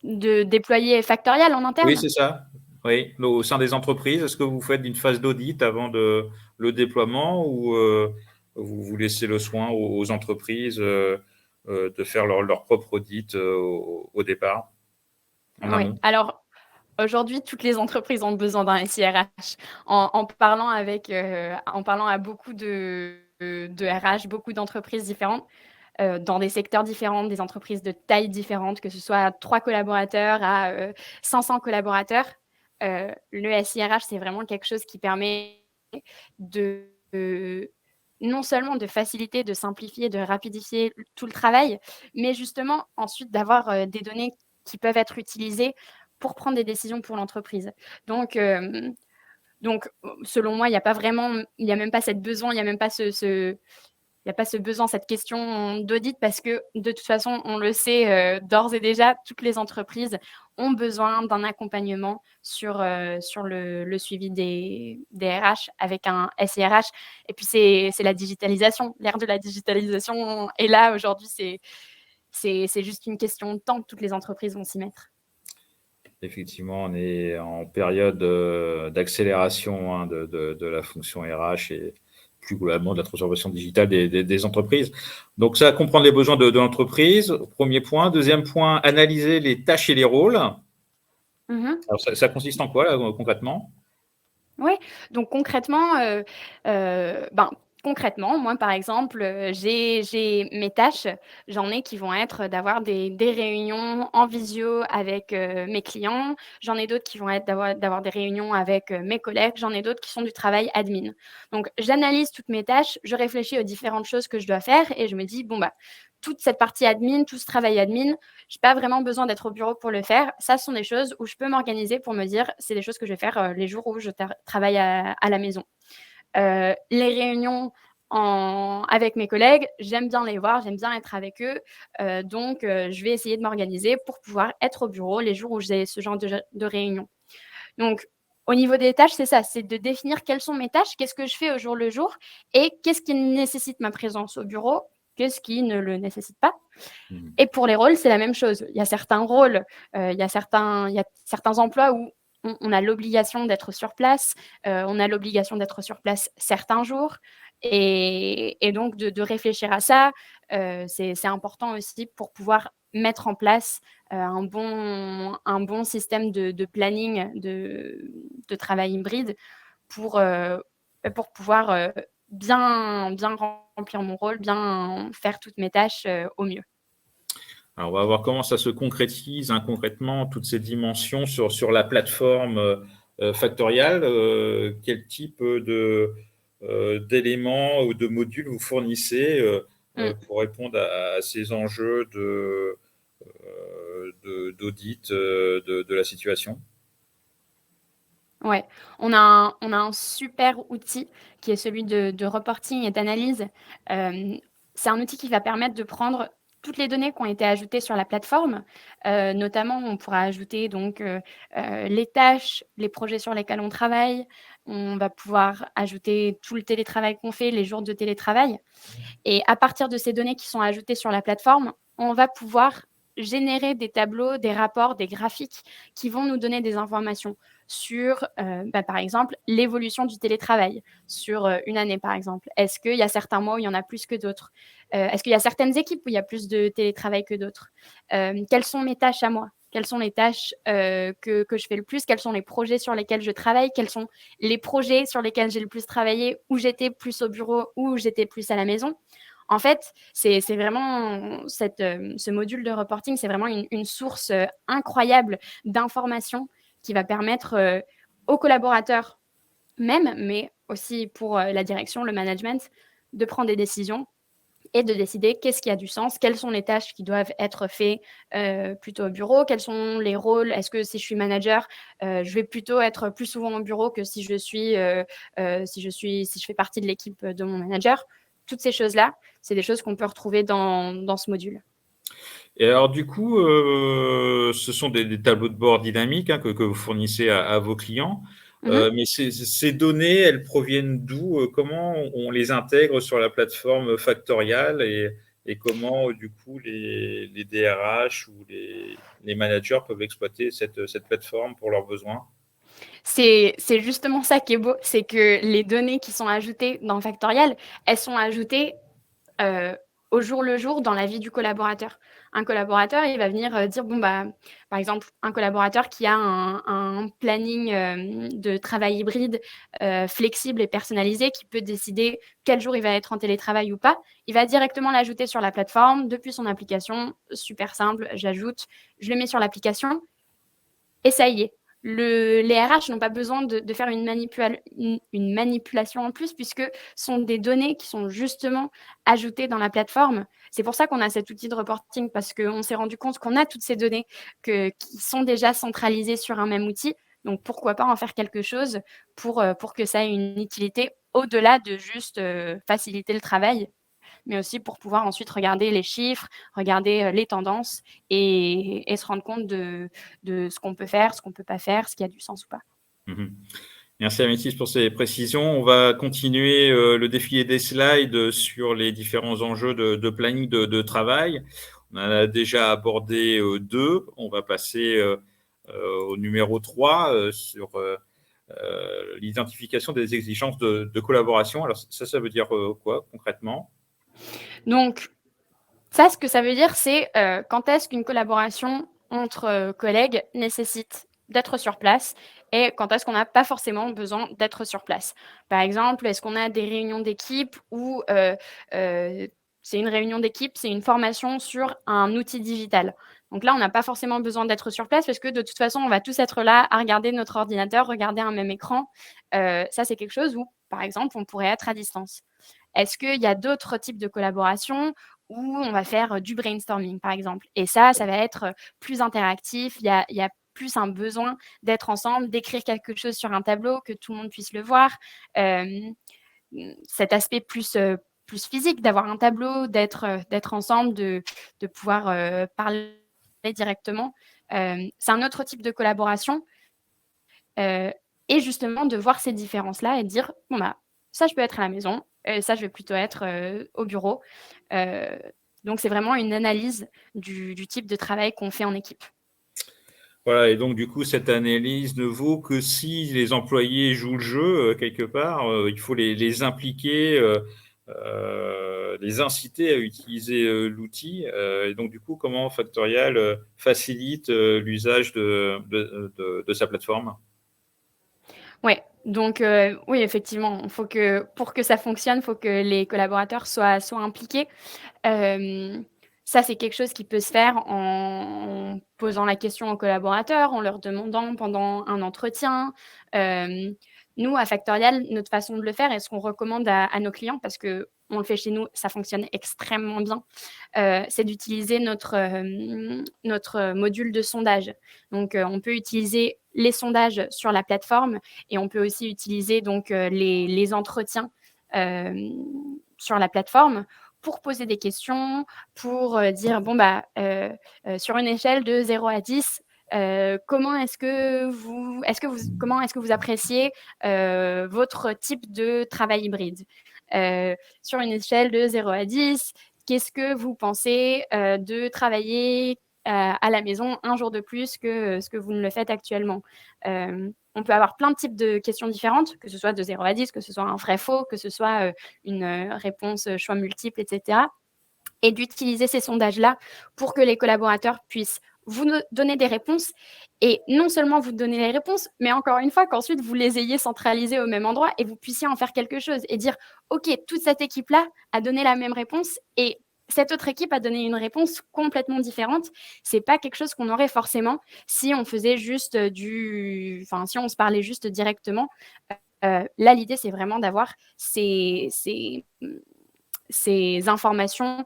de déployer Factorial en Oui, interne? c'est ça. Oui, au sein des entreprises, est-ce que vous faites une phase d'audit avant le déploiement ou vous laissez le soin aux entreprises de faire leur propre audit au départ, en Oui. amont? Alors, aujourd'hui, toutes les entreprises ont besoin d'un SIRH. En parlant à beaucoup de RH, beaucoup d'entreprises différentes, dans des secteurs différents, des entreprises de tailles différentes, que ce soit 3 collaborateurs à 500 collaborateurs. Le SIRH, c'est vraiment quelque chose qui permet de non seulement de faciliter, de simplifier, de rapidifier tout le travail, mais justement ensuite d'avoir, des données qui peuvent être utilisées pour prendre des décisions pour l'entreprise. Donc, selon moi, il y a même pas cette besoin, il y a même pas il y a pas ce besoin, cette question d'audit parce que de toute façon, on le sait, d'ores et déjà, toutes les entreprises ont besoin d'un accompagnement sur le suivi des RH avec un SIRH et puis c'est la digitalisation. L'ère de la digitalisation est là aujourd'hui, c'est juste une question de temps, toutes les entreprises vont s'y mettre. Effectivement, on est en période d'accélération de la fonction RH et plus globalement de la transformation digitale des entreprises. Donc ça, comprendre les besoins de l'entreprise, premier point. Deuxième point, analyser les tâches et les rôles. Mmh. Alors ça consiste en quoi, là, concrètement? Oui, donc concrètement, ben, Concrètement, moi, par exemple, j'ai mes tâches, j'en ai qui vont être d'avoir des réunions en visio avec, mes clients. J'en ai d'autres qui vont être d'avoir des réunions avec, mes collègues. J'en ai d'autres qui sont du travail admin. Donc j'analyse toutes mes tâches, je réfléchis aux différentes choses que je dois faire et je me dis: «Bon, bah, toute cette partie admin, tout ce travail admin, j'ai pas vraiment besoin d'être au bureau pour le faire». Ça, ce sont des choses où je peux m'organiser pour me dire: «C'est des choses que je vais faire, les jours où je travaille à la maison». Les réunions avec mes collègues, j'aime bien les voir, j'aime bien être avec eux, donc je vais essayer de m'organiser pour pouvoir être au bureau les jours où j'ai ce genre de réunion. Donc au niveau des tâches, c'est ça, c'est de définir quelles sont mes tâches, qu'est-ce que je fais au jour le jour et qu'est-ce qui nécessite ma présence au bureau, qu'est-ce qui ne le nécessite pas. Mmh. Et pour les rôles, c'est la même chose. Il y a certains rôles, il y a certains emplois où on a l'obligation d'être sur place, on a l'obligation d'être sur place certains jours et donc de réfléchir à ça, c'est important aussi pour pouvoir mettre en place, un bon système de planning de travail hybride pour, pour pouvoir, bien remplir mon rôle, bien faire toutes mes tâches, au mieux. Alors, on va voir comment ça se concrétise, hein, concrètement, toutes ces dimensions sur la plateforme, Factorial. Quel type d'éléments ou de modules vous fournissez, Mmh. pour répondre à ces enjeux d'audit, de la situation? Ouais, on a un super outil qui est celui de reporting et d'analyse. Hem, c'est un outil qui va permettre de prendre toutes les données qui ont été ajoutées sur la plateforme. Notamment, on pourra ajouter donc, les tâches, les projets sur lesquels on travaille. On va pouvoir ajouter tout le télétravail qu'on fait, les jours de télétravail. Et à partir de ces données qui sont ajoutées sur la plateforme, on va pouvoir générer des tableaux, des rapports, des graphiques qui vont nous donner des informations sur, par exemple, l'évolution du télétravail sur, une année, par exemple. Est-ce qu'il y a certains mois où il y en a plus que d'autres? Est-ce qu'il y a certaines équipes où il y a plus de télétravail que d'autres? Quelles sont mes tâches à moi? Quelles sont les tâches, que je fais le plus? Quels sont les projets sur lesquels je travaille? Quels sont les projets sur lesquels j'ai le plus travaillé, où j'étais plus au bureau, où j'étais plus à la maison? En fait, c'est vraiment ce module de reporting, c'est vraiment une source, incroyable d'informations qui va permettre, aux collaborateurs même, mais aussi pour, la direction, le management, de prendre des décisions et de décider qu'est-ce qui a du sens, quelles sont les tâches qui doivent être faites, plutôt au bureau, quels sont les rôles. Est-ce que si je suis manager, je vais plutôt être plus souvent au bureau que si je fais partie de l'équipe de mon manager? Toutes ces choses-là, c'est des choses qu'on peut retrouver dans ce module. Et alors du coup, ce sont des tableaux de bord dynamiques, hein, que vous fournissez à vos clients. Mmh. Mais ces données, elles proviennent d'où? Comment on les intègre sur la plateforme Factorial et comment, du coup, les DRH ou les managers peuvent exploiter cette plateforme pour leurs besoins? C'est justement ça qui est beau, c'est que les données qui sont ajoutées dans Factorial, elles sont ajoutées heu, au jour le jour dans la vie du collaborateur. Un collaborateur, il va venir, dire bon, bah, par exemple, un collaborateur qui a un planning, de travail hybride, flexible et personnalisé, qui peut décider quel jour il va être en télétravail ou pas. Il va directement l'ajouter sur la plateforme depuis son application, super simple, j'ajoute, je le mets sur l'application et ça y est. Les RH n'ont pas besoin de faire une manipulation en plus puisque ce sont des données qui sont justement ajoutées dans la plateforme. C'est pour ça qu'on a cet outil de reporting parce qu'on s'est rendu compte qu'on a toutes ces données qui sont déjà centralisées sur un même outil. Donc pourquoi pas en faire quelque chose pour que ça ait une utilité au-delà de juste, faciliter le travail, mais aussi pour pouvoir ensuite regarder les chiffres, regarder, les tendances et se rendre compte de ce qu'on peut faire, ce qu'on peut pas faire, ce qui a du sens ou pas. Mmh. Merci Améthyste pour ces précisions. On va continuer le défilé des slides sur les différents enjeux de planning de travail. On en a déjà abordé deux. On va passer au numéro 3 sur l'identification des exigences de collaboration. Alors ça veut dire quoi concrètement? Donc ça, ce que ça veut dire, c'est, quand est-ce qu'une collaboration entre, collègues nécessite d'être sur place et quand est-ce qu'on n'a pas forcément besoin d'être sur place. Par exemple, est-ce qu'on a des réunions d'équipe où c'est une réunion d'équipe, c'est une formation sur un outil digital. Donc là, on n'a pas forcément besoin d'être sur place parce que de toute façon, on va tous être là à regarder notre ordinateur, regarder un même écran. Ça, c'est quelque chose où, par exemple, on pourrait être à distance. Est-ce qu'il y a d'autres types de collaboration où on va faire du brainstorming, par exemple? Et ça va être plus interactif. Il y a plus un besoin d'être ensemble, d'écrire quelque chose sur un tableau, que tout le monde puisse le voir. Cet aspect plus physique, d'avoir un tableau, d'être ensemble, de pouvoir parler directement. C'est un autre type de collaboration. Et justement, de voir ces différences-là et de dire, bon, bah, ça, je peux être à la maison, ça, je vais plutôt être au bureau. Donc, c'est vraiment une analyse du type de travail qu'on fait en équipe. Voilà, et donc du coup, cette analyse ne vaut que si les employés jouent le jeu quelque part. Il faut les impliquer, les inciter à utiliser l'outil. Et donc du coup, comment Factorial facilite l'usage de sa plateforme? Ouais, donc oui, effectivement, pour que ça fonctionne, il faut que les collaborateurs soient impliqués. Ça, c'est quelque chose qui peut se faire en posant la question aux collaborateurs, en leur demandant pendant un entretien. Hem, Nous, à Factorial, notre façon de le faire et ce qu'on recommande à nos clients, parce qu'on le fait chez nous, ça fonctionne extrêmement bien, c'est d'utiliser notre module de sondage. Donc, on peut utiliser les sondages sur la plateforme et on peut aussi utiliser donc les entretiens, sur la plateforme pour poser des questions, pour dire bon bah sur une échelle de 0 à 10, comment est-ce que vous appréciez votre type de travail hybride? Sur une échelle de 0 à 10, qu'est-ce que vous pensez de travailler à la maison un jour de plus que ce que vous ne le faites actuellement? On peut avoir plein de types de questions différentes, que ce soit de 0 à 10, que ce soit un vrai-faux, que ce soit une réponse choix multiple, etc. Et d'utiliser ces sondages-là pour que les collaborateurs puissent vous donner des réponses et non seulement vous donner les réponses, mais encore une fois, qu'ensuite vous les ayez centralisées au même endroit et vous puissiez en faire quelque chose et dire, OK, toute cette équipe-là a donné la même réponse et cette autre équipe a donné une réponse complètement différente. C'est pas quelque chose qu'on aurait forcément si on faisait juste si on se parlait juste directement. Là, l'idée, c'est vraiment d'avoir ces informations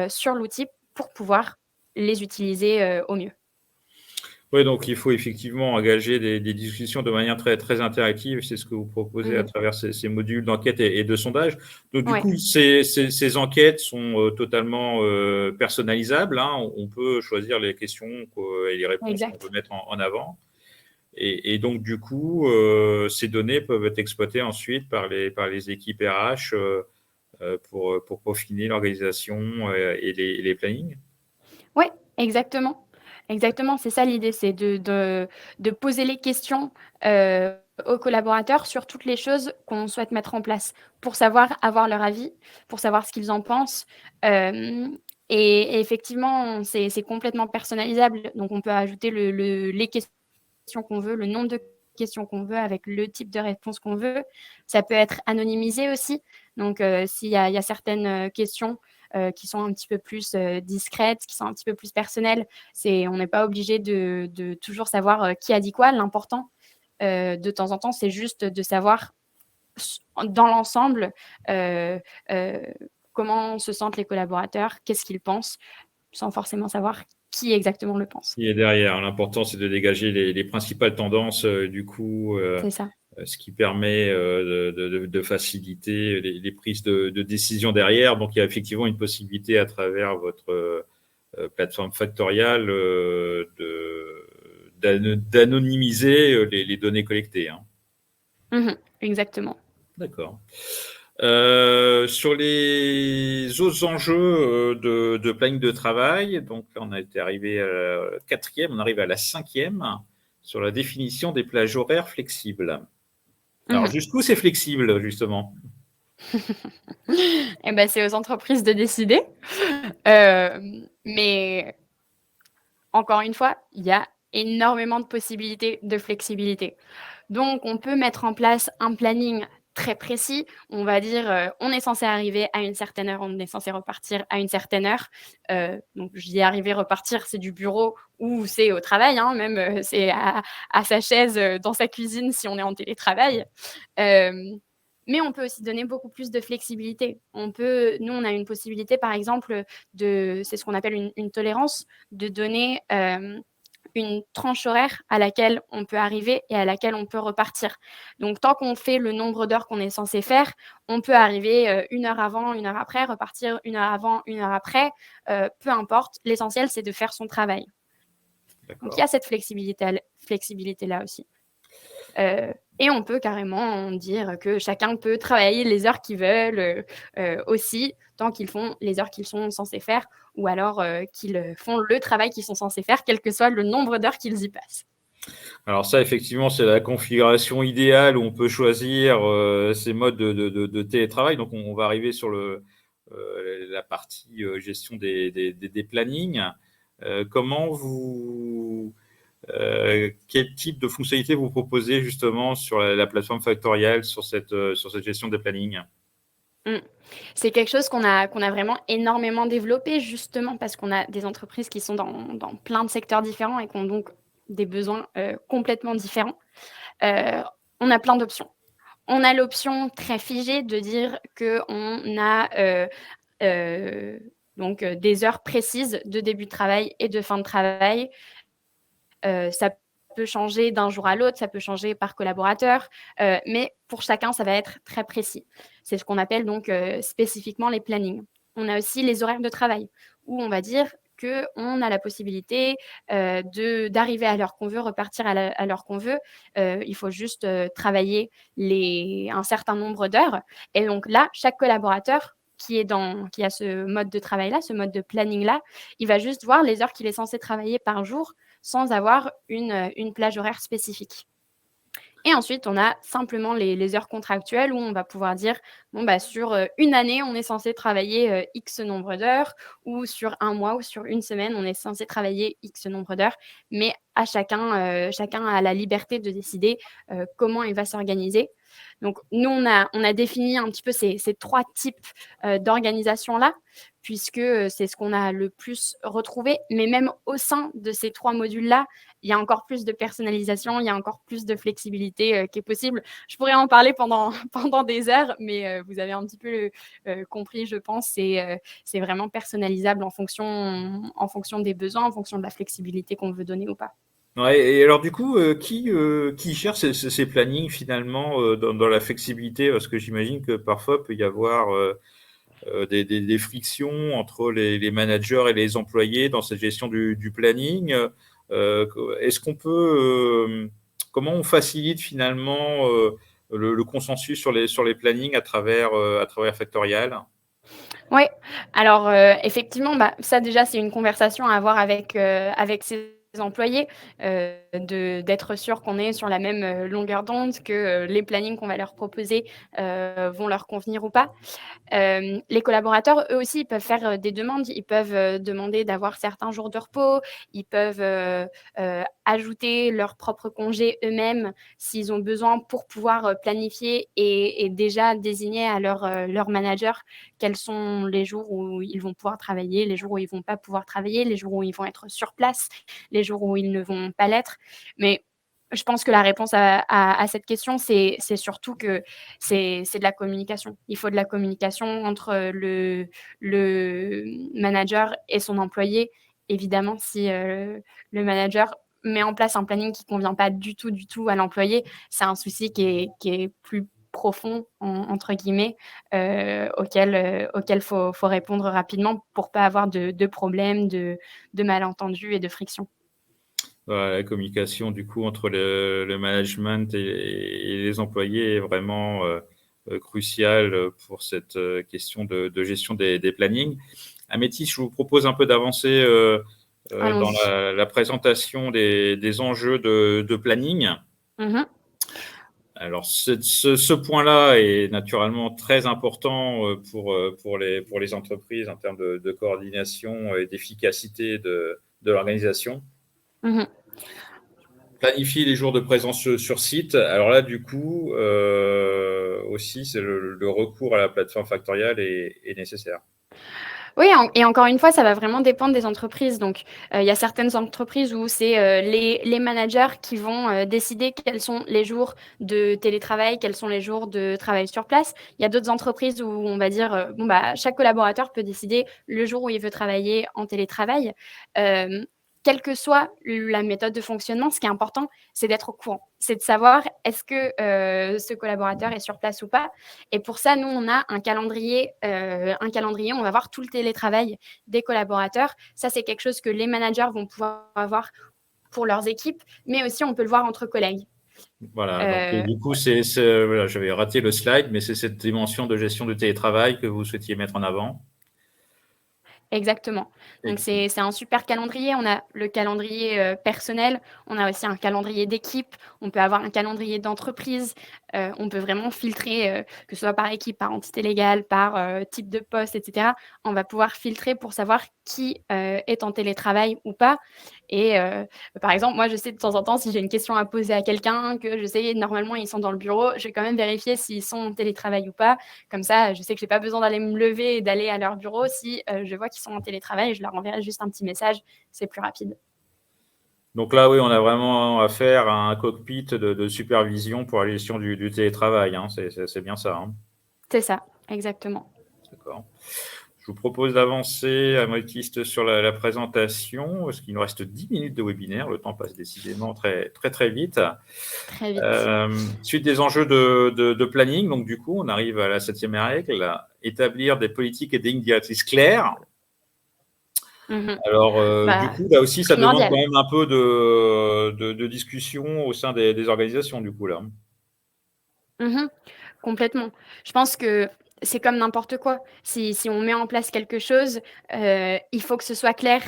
sur l'outil pour pouvoir les utiliser au mieux. Oui, donc il faut effectivement engager des discussions de manière très, très interactive. C'est ce que vous proposez à Mmh. travers ces modules d'enquête et de sondage. Donc du Ouais, coup, ces enquêtes sont totalement personnalisables, hein. On peut choisir les questions et les réponses qu'on veut exact. mettre en avant. Et donc du coup, ces données peuvent être exploitées ensuite par les équipes RH pour peaufiner l'organisation et les plannings. Ouais, exactement. Exactement, c'est ça l'idée, c'est de poser les questions aux collaborateurs sur toutes les choses qu'on souhaite mettre en place, pour savoir avoir leur avis, pour savoir ce qu'ils en pensent. Hem et effectivement, c'est complètement personnalisable, donc on peut ajouter les questions qu'on veut, le nombre de questions qu'on veut avec le type de réponse qu'on veut. Ça peut être anonymisé aussi, donc s'il y a certaines questions qui sont un petit peu plus discrètes, qui sont un petit peu plus personnelles. On n'est pas obligé de toujours savoir qui a dit quoi. L'important, de temps en temps, c'est juste de savoir dans l'ensemble euh, comment se sentent les collaborateurs, qu'est-ce qu'ils pensent, sans forcément savoir qui exactement le pense. Qui est derrière. L'important, c'est de dégager les principales tendances, du coup, C'est ça. ce qui permet de faciliter les prises de décision derrière. Donc, il y a effectivement une possibilité à travers votre plateforme Factorial d'anonymiser les données collectées, hein. Mhm, exactement. D'accord. Sur les autres enjeux de planning de travail, donc là, on a été arrivé à la quatrième, on arrive à la cinquième sur la définition des plages horaires flexibles. Alors, Mhm. jusqu'où c'est flexible, justement? Et ben, c'est aux entreprises de décider. Mais encore une fois, il y a énormément de possibilités de flexibilité. Donc, on peut mettre en place un planning très précis. On va dire, on est censé arriver à une certaine heure, on est censé repartir à une certaine heure. Donc, je dis arriver, repartir, c'est du bureau ou c'est au travail, hein, même c'est à sa chaise dans sa cuisine si on est en télétravail. Mais on peut aussi donner beaucoup plus de flexibilité. Nous, on a une possibilité, par exemple, c'est ce qu'on appelle une tolérance, de donner une tranche horaire à laquelle on peut arriver et à laquelle on peut repartir. Donc, tant qu'on fait le nombre d'heures qu'on est censé faire, on peut arriver 1 heure avant, 1 heure après, repartir 1 heure avant, 1 heure après, peu importe. L'essentiel, c'est de faire son travail. Donc, il y a cette flexibilité-là aussi. Et on peut carrément dire que chacun peut travailler les heures qu'ils veulent aussi, tant qu'ils font les heures qu'ils sont censés faire, ou alors qu'ils font le travail qu'ils sont censés faire, quel que soit le nombre d'heures qu'ils y passent. Alors ça, effectivement, c'est la configuration idéale où on peut choisir ces modes de télétravail. Donc, on va arriver sur la partie gestion des plannings. Quel type de fonctionnalité vous proposez justement sur la plateforme Factorial sur cette gestion des plannings? C'est quelque chose qu'on a vraiment énormément développé, justement parce qu'on a des entreprises qui sont dans plein de secteurs différents et qui ont donc des besoins complètement différents. On a plein d'options. On a l'option très figée de dire qu'on a des heures précises de début de travail et de fin de travail. Ça peut changer d'un jour à l'autre, ça peut changer par collaborateur, mais pour chacun, ça va être très précis. C'est ce qu'on appelle donc spécifiquement les plannings. On a aussi les horaires de travail, où on va dire qu'on a la possibilité d'arriver à l'heure qu'on veut, repartir à l'heure qu'on veut. Il faut juste travailler un certain nombre d'heures. Et donc là, chaque collaborateur qui a ce mode de travail-là, ce mode de planning-là, il va juste voir les heures qu'il est censé travailler par jour sans avoir une plage horaire spécifique. Et ensuite, on a simplement les heures contractuelles où on va pouvoir dire, bon, bah, sur une année, on est censé travailler X nombre d'heures, ou sur un mois ou sur une semaine, on est censé travailler X nombre d'heures. Mais à chacun a la liberté de décider comment il va s'organiser. Donc, nous, on a défini un petit peu ces 3 types d'organisation-là, puisque c'est ce qu'on a le plus retrouvé. Mais même au sein de ces 3 modules-là, il y a encore plus de personnalisation, il y a encore plus de flexibilité qui est possible. Je pourrais en parler pendant des heures, mais vous avez un petit peu compris, je pense. C'est vraiment personnalisable en fonction des besoins, en fonction de la flexibilité qu'on veut donner ou pas. Ouais, et alors du coup, qui gère ces plannings finalement dans la flexibilité? Parce que j'imagine que parfois il peut y avoir des frictions entre les managers et les employés dans cette gestion du planning. Est-ce qu'on peut, comment on facilite finalement le consensus sur les plannings à travers Factorial? Oui, alors effectivement, bah, ça déjà, c'est une conversation à avoir avec ses employés, d'être sûr qu'on est sur la même longueur d'onde, que les plannings qu'on va leur proposer vont leur convenir ou pas. Les collaborateurs, eux aussi, ils peuvent faire des demandes. Ils peuvent demander d'avoir certains jours de repos. Ils peuvent ajouter leurs propres congés eux-mêmes s'ils ont besoin pour pouvoir planifier et déjà désigner à leur manager quels sont les jours où ils vont pouvoir travailler, les jours où ils ne vont pas pouvoir travailler, les jours où ils vont être sur place, les jours où ils ne vont pas l'être. Mais je pense que la réponse à cette question, c'est surtout que c'est de la communication. Il faut de la communication entre le manager et son employé. Évidemment, si le manager met en place un planning qui ne convient pas du tout à l'employé, c'est un souci qui est plus profond, entre guillemets, auquel faut répondre rapidement pour ne pas avoir de problèmes, de malentendus et de frictions. La communication du coup entre le management et les employés est vraiment cruciale pour cette question de gestion des plannings. Amétis, je vous propose un peu d'avancer dans Allons-y. la présentation des enjeux de planning. Mmh. Alors, ce point-là est naturellement très important pour les entreprises en termes de coordination et d'efficacité de l'organisation. Mmh. Planifier les jours de présence sur site. Alors là, du coup, aussi, c'est le recours à la plateforme Factorial est nécessaire. Oui, et encore une fois, ça va vraiment dépendre des entreprises. Donc, il y a certaines entreprises où c'est les managers qui vont décider quels sont les jours de télétravail, quels sont les jours de travail sur place. Il y a d'autres entreprises où on va dire, bon, bah, chaque collaborateur peut décider le jour où il veut travailler en télétravail. Quelle que soit la méthode de fonctionnement, ce qui est important, c'est d'être au courant. C'est de savoir est-ce que ce collaborateur est sur place ou pas. Et pour ça, nous, on a un calendrier. On va voir tout le télétravail des collaborateurs. Ça, c'est quelque chose que les managers vont pouvoir avoir pour leurs équipes, mais aussi on peut le voir entre collègues. Voilà, donc du coup, voilà, j'avais raté le slide, mais c'est cette dimension de gestion du télétravail que vous souhaitiez mettre en avant. Exactement. Donc c'est un super calendrier. On a le calendrier personnel, on a aussi un calendrier d'équipe, on peut avoir un calendrier d'entreprise. On peut vraiment filtrer, que ce soit par équipe, par entité légale, par type de poste, etc. On va pouvoir filtrer pour savoir qui est en télétravail ou pas. Et par exemple, moi, je sais de temps en temps, si j'ai une question à poser à quelqu'un, que je sais normalement ils sont dans le bureau, je vais quand même vérifier s'ils sont en télétravail ou pas. Comme ça, je sais que j'ai pas besoin d'aller me lever et d'aller à leur bureau. Si je vois qu'ils sont en télétravail, je leur enverrai juste un petit message, c'est plus rapide. Donc là, oui, on a vraiment affaire à un cockpit de supervision pour la gestion du télétravail, hein. C'est bien ça, hein. C'est ça, exactement. D'accord. Je vous propose d'avancer à Mathilde sur la présentation, parce qu'il nous reste 10 minutes de webinaire. Le temps passe décidément très, très, très vite. Très vite. Suite des enjeux de planning, donc du coup, on arrive à la 7e règle, établir des politiques et des lignes directrices claires. Alors, du coup, là aussi, ça demande quand même un peu de discussion au sein des organisations, du coup, là. Complètement. Je pense que c'est comme n'importe quoi. Si on met en place quelque chose, il faut que ce soit clair,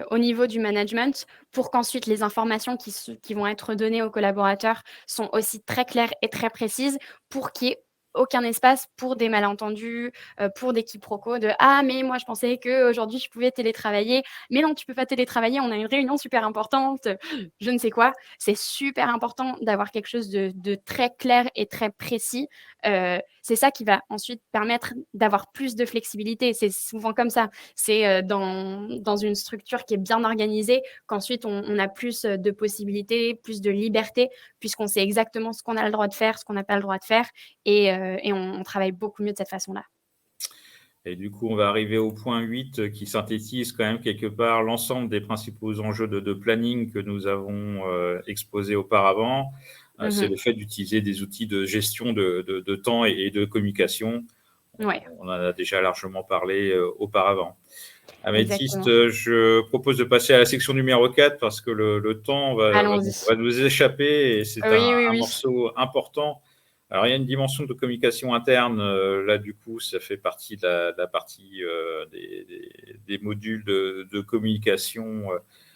au niveau du management pour qu'ensuite les informations qui vont être données aux collaborateurs sont aussi très claires et très précises pour qu'il y ait aucun espace pour des malentendus, pour des quiproquos de: «Ah mais moi je pensais qu'aujourd'hui je pouvais télétravailler, mais non tu peux pas télétravailler, on a une réunion super importante», je ne sais quoi. C'est super important d'avoir quelque chose de très clair et très précis. C'est ça qui va ensuite permettre d'avoir plus de flexibilité. C'est souvent comme ça. C'est dans une structure qui est bien organisée qu'ensuite on a plus de possibilités, plus de liberté, puisqu'on sait exactement ce qu'on a le droit de faire, ce qu'on n'a pas le droit de faire, et on travaille beaucoup mieux de cette façon-là. Et du coup, on va arriver au point 8 qui synthétise quand même quelque part l'ensemble des principaux enjeux de planning que nous avons exposés auparavant. C'est le fait d'utiliser des outils de gestion de temps et de communication. Ouais. On en a déjà largement parlé auparavant. Améthyste, Exactement. je propose de passer à la section numéro 4 parce que le temps va nous échapper et c'est Oui. un morceau important. Alors, il y a une dimension de communication interne. Là, du coup, ça fait partie de la partie des modules de communication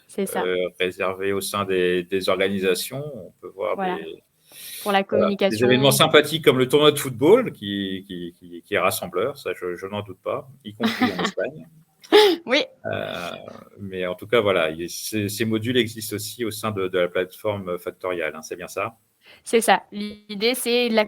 C'est ça. réservés au sein des organisations. On peut voir Voilà. Pour la des communication. événements sympathiques comme le tournoi de football qui est rassembleur, ça je n'en doute pas, y compris en Espagne. Oui. Mais en tout cas, voilà, ces modules existent aussi au sein de la plateforme Factorial, hein, c'est bien ça? C'est ça. L'idée, c'est la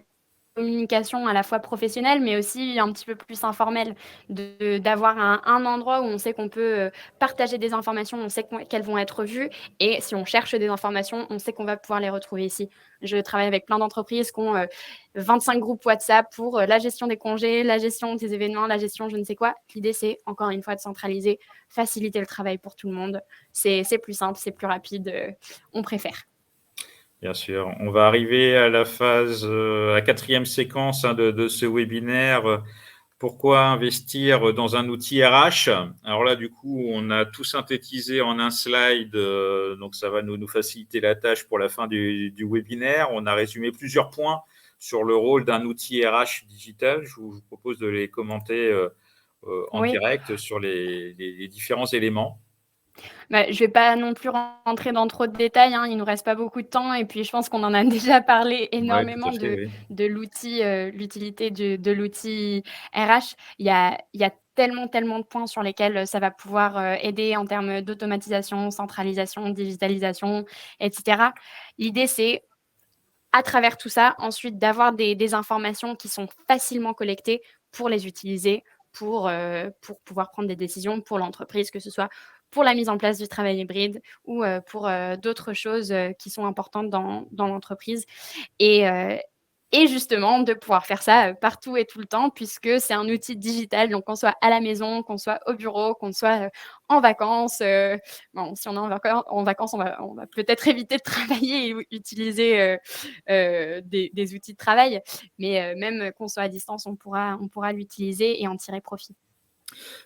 communication à la fois professionnelle, mais aussi un petit peu plus informelle, d'avoir un endroit où on sait qu'on peut partager des informations, on sait qu'elles vont être vues, et si on cherche des informations, on sait qu'on va pouvoir les retrouver ici. Je travaille avec plein d'entreprises qui ont 25 groupes WhatsApp pour la gestion des congés, la gestion des événements, la gestion je ne sais quoi. L'idée, c'est encore une fois de centraliser, faciliter le travail pour tout le monde. C'est plus simple, c'est plus rapide, on préfère. Bien sûr. On va arriver à la phase, à la 4e séquence de ce webinaire. Pourquoi investir dans un outil RH? Alors là, du coup, on a tout synthétisé en un slide, donc ça va nous faciliter la tâche pour la fin du webinaire. On a résumé plusieurs points sur le rôle d'un outil RH digital. Je vous propose de les commenter en direct sur les différents éléments. Je ne vais pas non plus rentrer dans trop de détails, hein, il ne nous reste pas beaucoup de temps, et puis je pense qu'on en a déjà parlé Ouais, tout à énormément fait, oui. de l'outil, l'utilité de l'outil RH. Il y a tellement, tellement de points sur lesquels ça va pouvoir aider en termes d'automatisation, centralisation, digitalisation, etc. L'idée, c'est à travers tout ça, ensuite d'avoir des informations qui sont facilement collectées pour les utiliser, pour pouvoir prendre des décisions pour l'entreprise, que ce soit pour la mise en place du travail hybride ou pour d'autres choses qui sont importantes dans l'entreprise. Et, euh, et justement, de pouvoir faire ça partout et tout le temps, puisque c'est un outil digital, donc qu'on soit à la maison, qu'on soit au bureau, qu'on soit en vacances. Bon, si on est en vacances, on va peut-être éviter de travailler et utiliser des outils de travail, mais même qu'on soit à distance, on pourra l'utiliser et en tirer profit.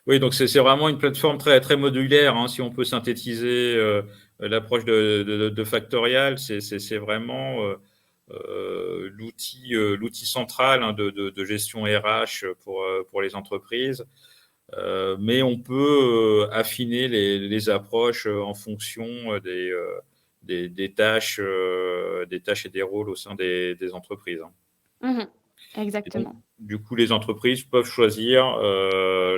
Oui, donc c'est vraiment une plateforme très, très modulaire, hein, si on peut synthétiser l'approche de Factorial, c'est vraiment l'outil central, hein, de gestion RH pour les entreprises. Mais on peut affiner les approches en fonction des tâches et des rôles au sein des entreprises, hein. Mmh. Et donc, Exactement. du coup, les entreprises peuvent choisir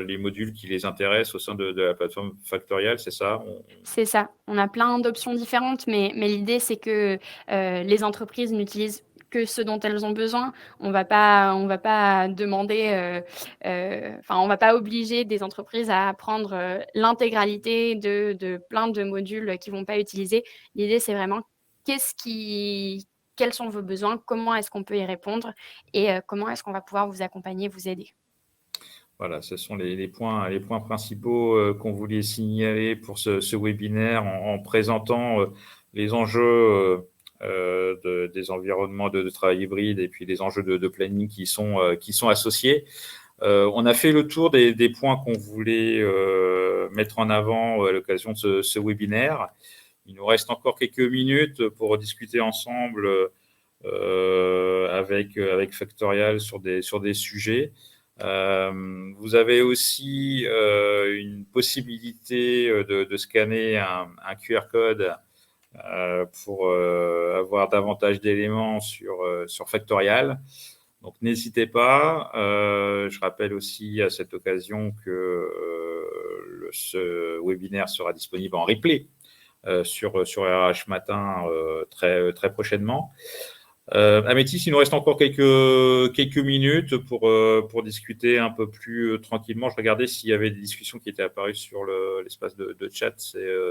les modules qui les intéressent au sein de la plateforme Factorial, c'est ça? C'est ça. On a plein d'options différentes, mais l'idée, c'est que, les entreprises n'utilisent que ce dont elles ont besoin. On va pas demander, enfin, on va pas obliger des entreprises à prendre, l'intégralité de plein de modules qu'ils vont pas utiliser. L'idée, c'est vraiment qu'est-ce qui quels sont vos besoins? Comment est-ce qu'on peut y répondre? Et comment est-ce qu'on va pouvoir vous accompagner, vous aider? Voilà, ce sont les points principaux qu'on voulait signaler pour ce webinaire en présentant les enjeux des environnements de travail hybride et puis les enjeux de planning qui sont associés. On a fait le tour des points qu'on voulait mettre en avant à l'occasion de ce webinaire. Il nous reste encore quelques minutes pour discuter ensemble avec Factorial sur des sujets. Vous avez aussi une possibilité de scanner un QR code pour avoir davantage d'éléments sur Factorial. Donc n'hésitez pas. Je rappelle aussi à cette occasion que ce webinaire sera disponible en replay sur RH Matin très, très prochainement. Amétis, il nous reste encore quelques minutes pour discuter un peu plus tranquillement. Je regardais s'il y avait des discussions qui étaient apparues sur l'espace de chat.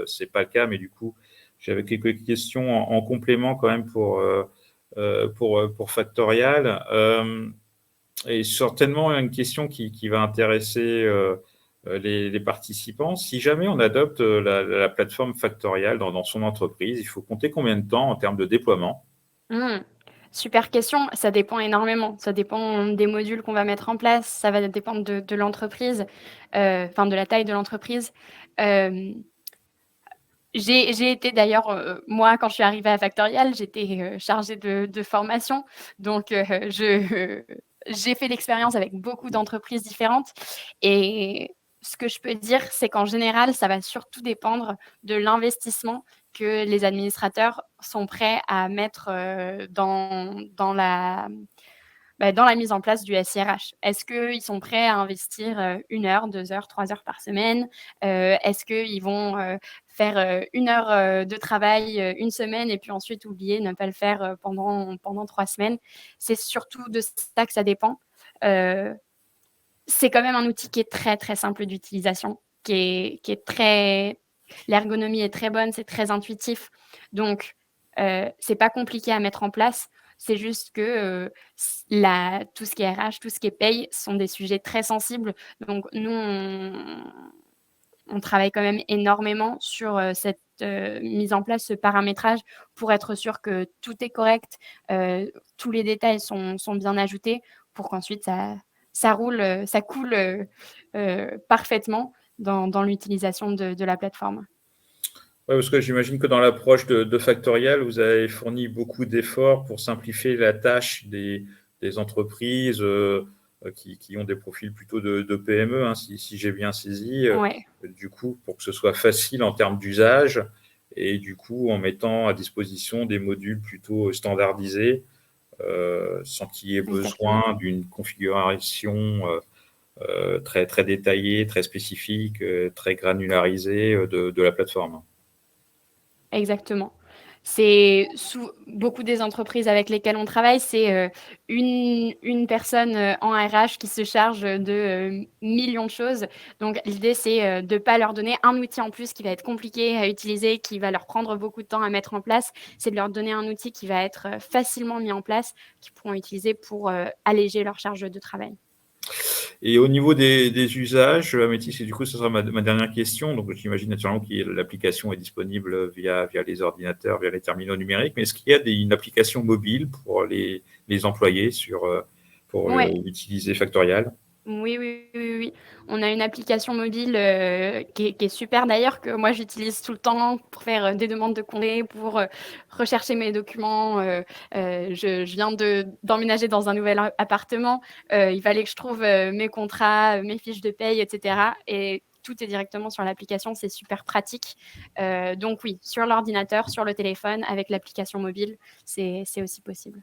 C'est pas le cas, mais du coup, j'avais quelques questions en complément quand même pour Factorial. Et certainement une question qui va intéresser les participants. Si jamais on adopte la plateforme Factorial dans son entreprise, il faut compter combien de temps en termes de déploiement? Mmh. Super question. Ça dépend énormément. Ça dépend des modules qu'on va mettre en place. Ça va dépendre de l'entreprise, enfin de la taille de l'entreprise. Hem, j'ai été d'ailleurs, moi, quand je suis arrivée à Factorial, j'étais, chargée de formation. Donc, je j'ai fait l'expérience avec beaucoup d'entreprises différentes et ce que je peux dire, c'est qu'en général, ça va surtout dépendre de l'investissement que les administrateurs sont prêts à mettre, dans la mise en place du SIRH. Est-ce qu'ils sont prêts à investir 1 heure, 2 heures, 3 heures par semaine? Est-ce qu'ils vont faire 1 heure de travail une semaine et puis ensuite oublier, ne pas le faire pendant 3 semaines? C'est surtout de ça que ça dépend. Euh, c'est quand même un outil qui est très, très simple d'utilisation, qui est très l'ergonomie est très bonne, c'est très intuitif. Donc, c'est pas compliqué à mettre en place. C'est juste que, tout ce qui est RH, tout ce qui est paye sont des sujets très sensibles. Donc nous, on travaille quand même énormément sur, cette, mise en place, ce paramétrage pour être sûr que tout est correct, tous les détails sont bien ajoutés pour qu'ensuite ça roule, ça coule, parfaitement dans l'utilisation de la plateforme. Ouais, parce que j'imagine que dans l'approche de Factorial, vous avez fourni beaucoup d'efforts pour simplifier la tâche des entreprises qui ont des profils plutôt de PME, hein, si j'ai bien saisi. Ouais, Du coup, pour que ce soit facile en termes d'usage et du coup, en mettant à disposition des modules plutôt standardisés sans qu'il y ait exactement. besoin d'une configuration très, très détaillé, très spécifique, très granularisé de la plateforme. Exactement. C'est beaucoup des entreprises avec lesquelles on travaille, c'est une personne en RH qui se charge de millions de choses. Donc, l'idée, c'est de ne pas leur donner un outil en plus qui va être compliqué à utiliser, qui va leur prendre beaucoup de temps à mettre en place. C'est de leur donner un outil qui va être facilement mis en place, qu'ils pourront utiliser pour alléger leur charge de travail. Et au niveau des usages, Améthyste, et du coup, ce sera ma dernière question. Donc, j'imagine naturellement que l'application est disponible via les ordinateurs, via les terminaux numériques. Mais est-ce qu'il y a une application mobile pour les employés pour Ouais. utiliser Factorial? Oui, oui, oui, oui. On a une application mobile qui est super d'ailleurs, que moi j'utilise tout le temps pour faire des demandes de congés, pour rechercher mes documents. Je viens d'emménager dans un nouvel appartement. Il fallait que je trouve mes contrats, mes fiches de paye, etc. Et tout est directement sur l'application, c'est super pratique. Donc oui, sur l'ordinateur, sur le téléphone, avec l'application mobile, c'est aussi possible.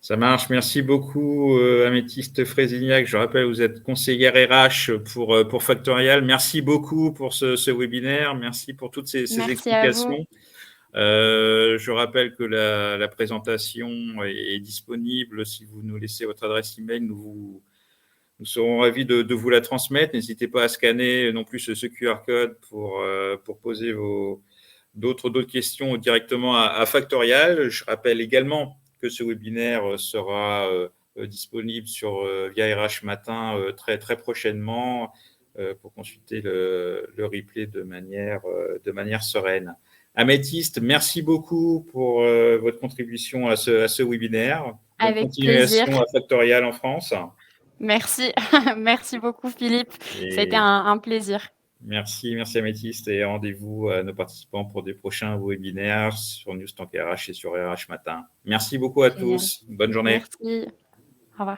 Ça marche. Merci beaucoup, Améthyste Frésignac. Je rappelle, vous êtes conseillère RH pour Factorial. Merci beaucoup pour ce webinaire. Merci pour toutes ces Merci à vous. explications. Je rappelle que la présentation est disponible. Si vous nous laissez votre adresse email, nous serons ravis de vous la transmettre. N'hésitez pas à scanner non plus ce QR code pour poser d'autres questions directement à Factorial. Je rappelle également que ce webinaire sera disponible via RH Matin très, très prochainement pour consulter le replay de manière sereine. Améthyste, merci beaucoup pour votre contribution à ce webinaire. Bonne Avec plaisir. continuation à Factorial en France. Merci. Merci beaucoup, Philippe. Ça a été Et un plaisir. merci Améthyste, et rendez-vous à nos participants pour des prochains webinaires sur News Tank RH et sur RH Matin. Merci beaucoup à Génial. tous. Bonne journée. Merci. Au revoir.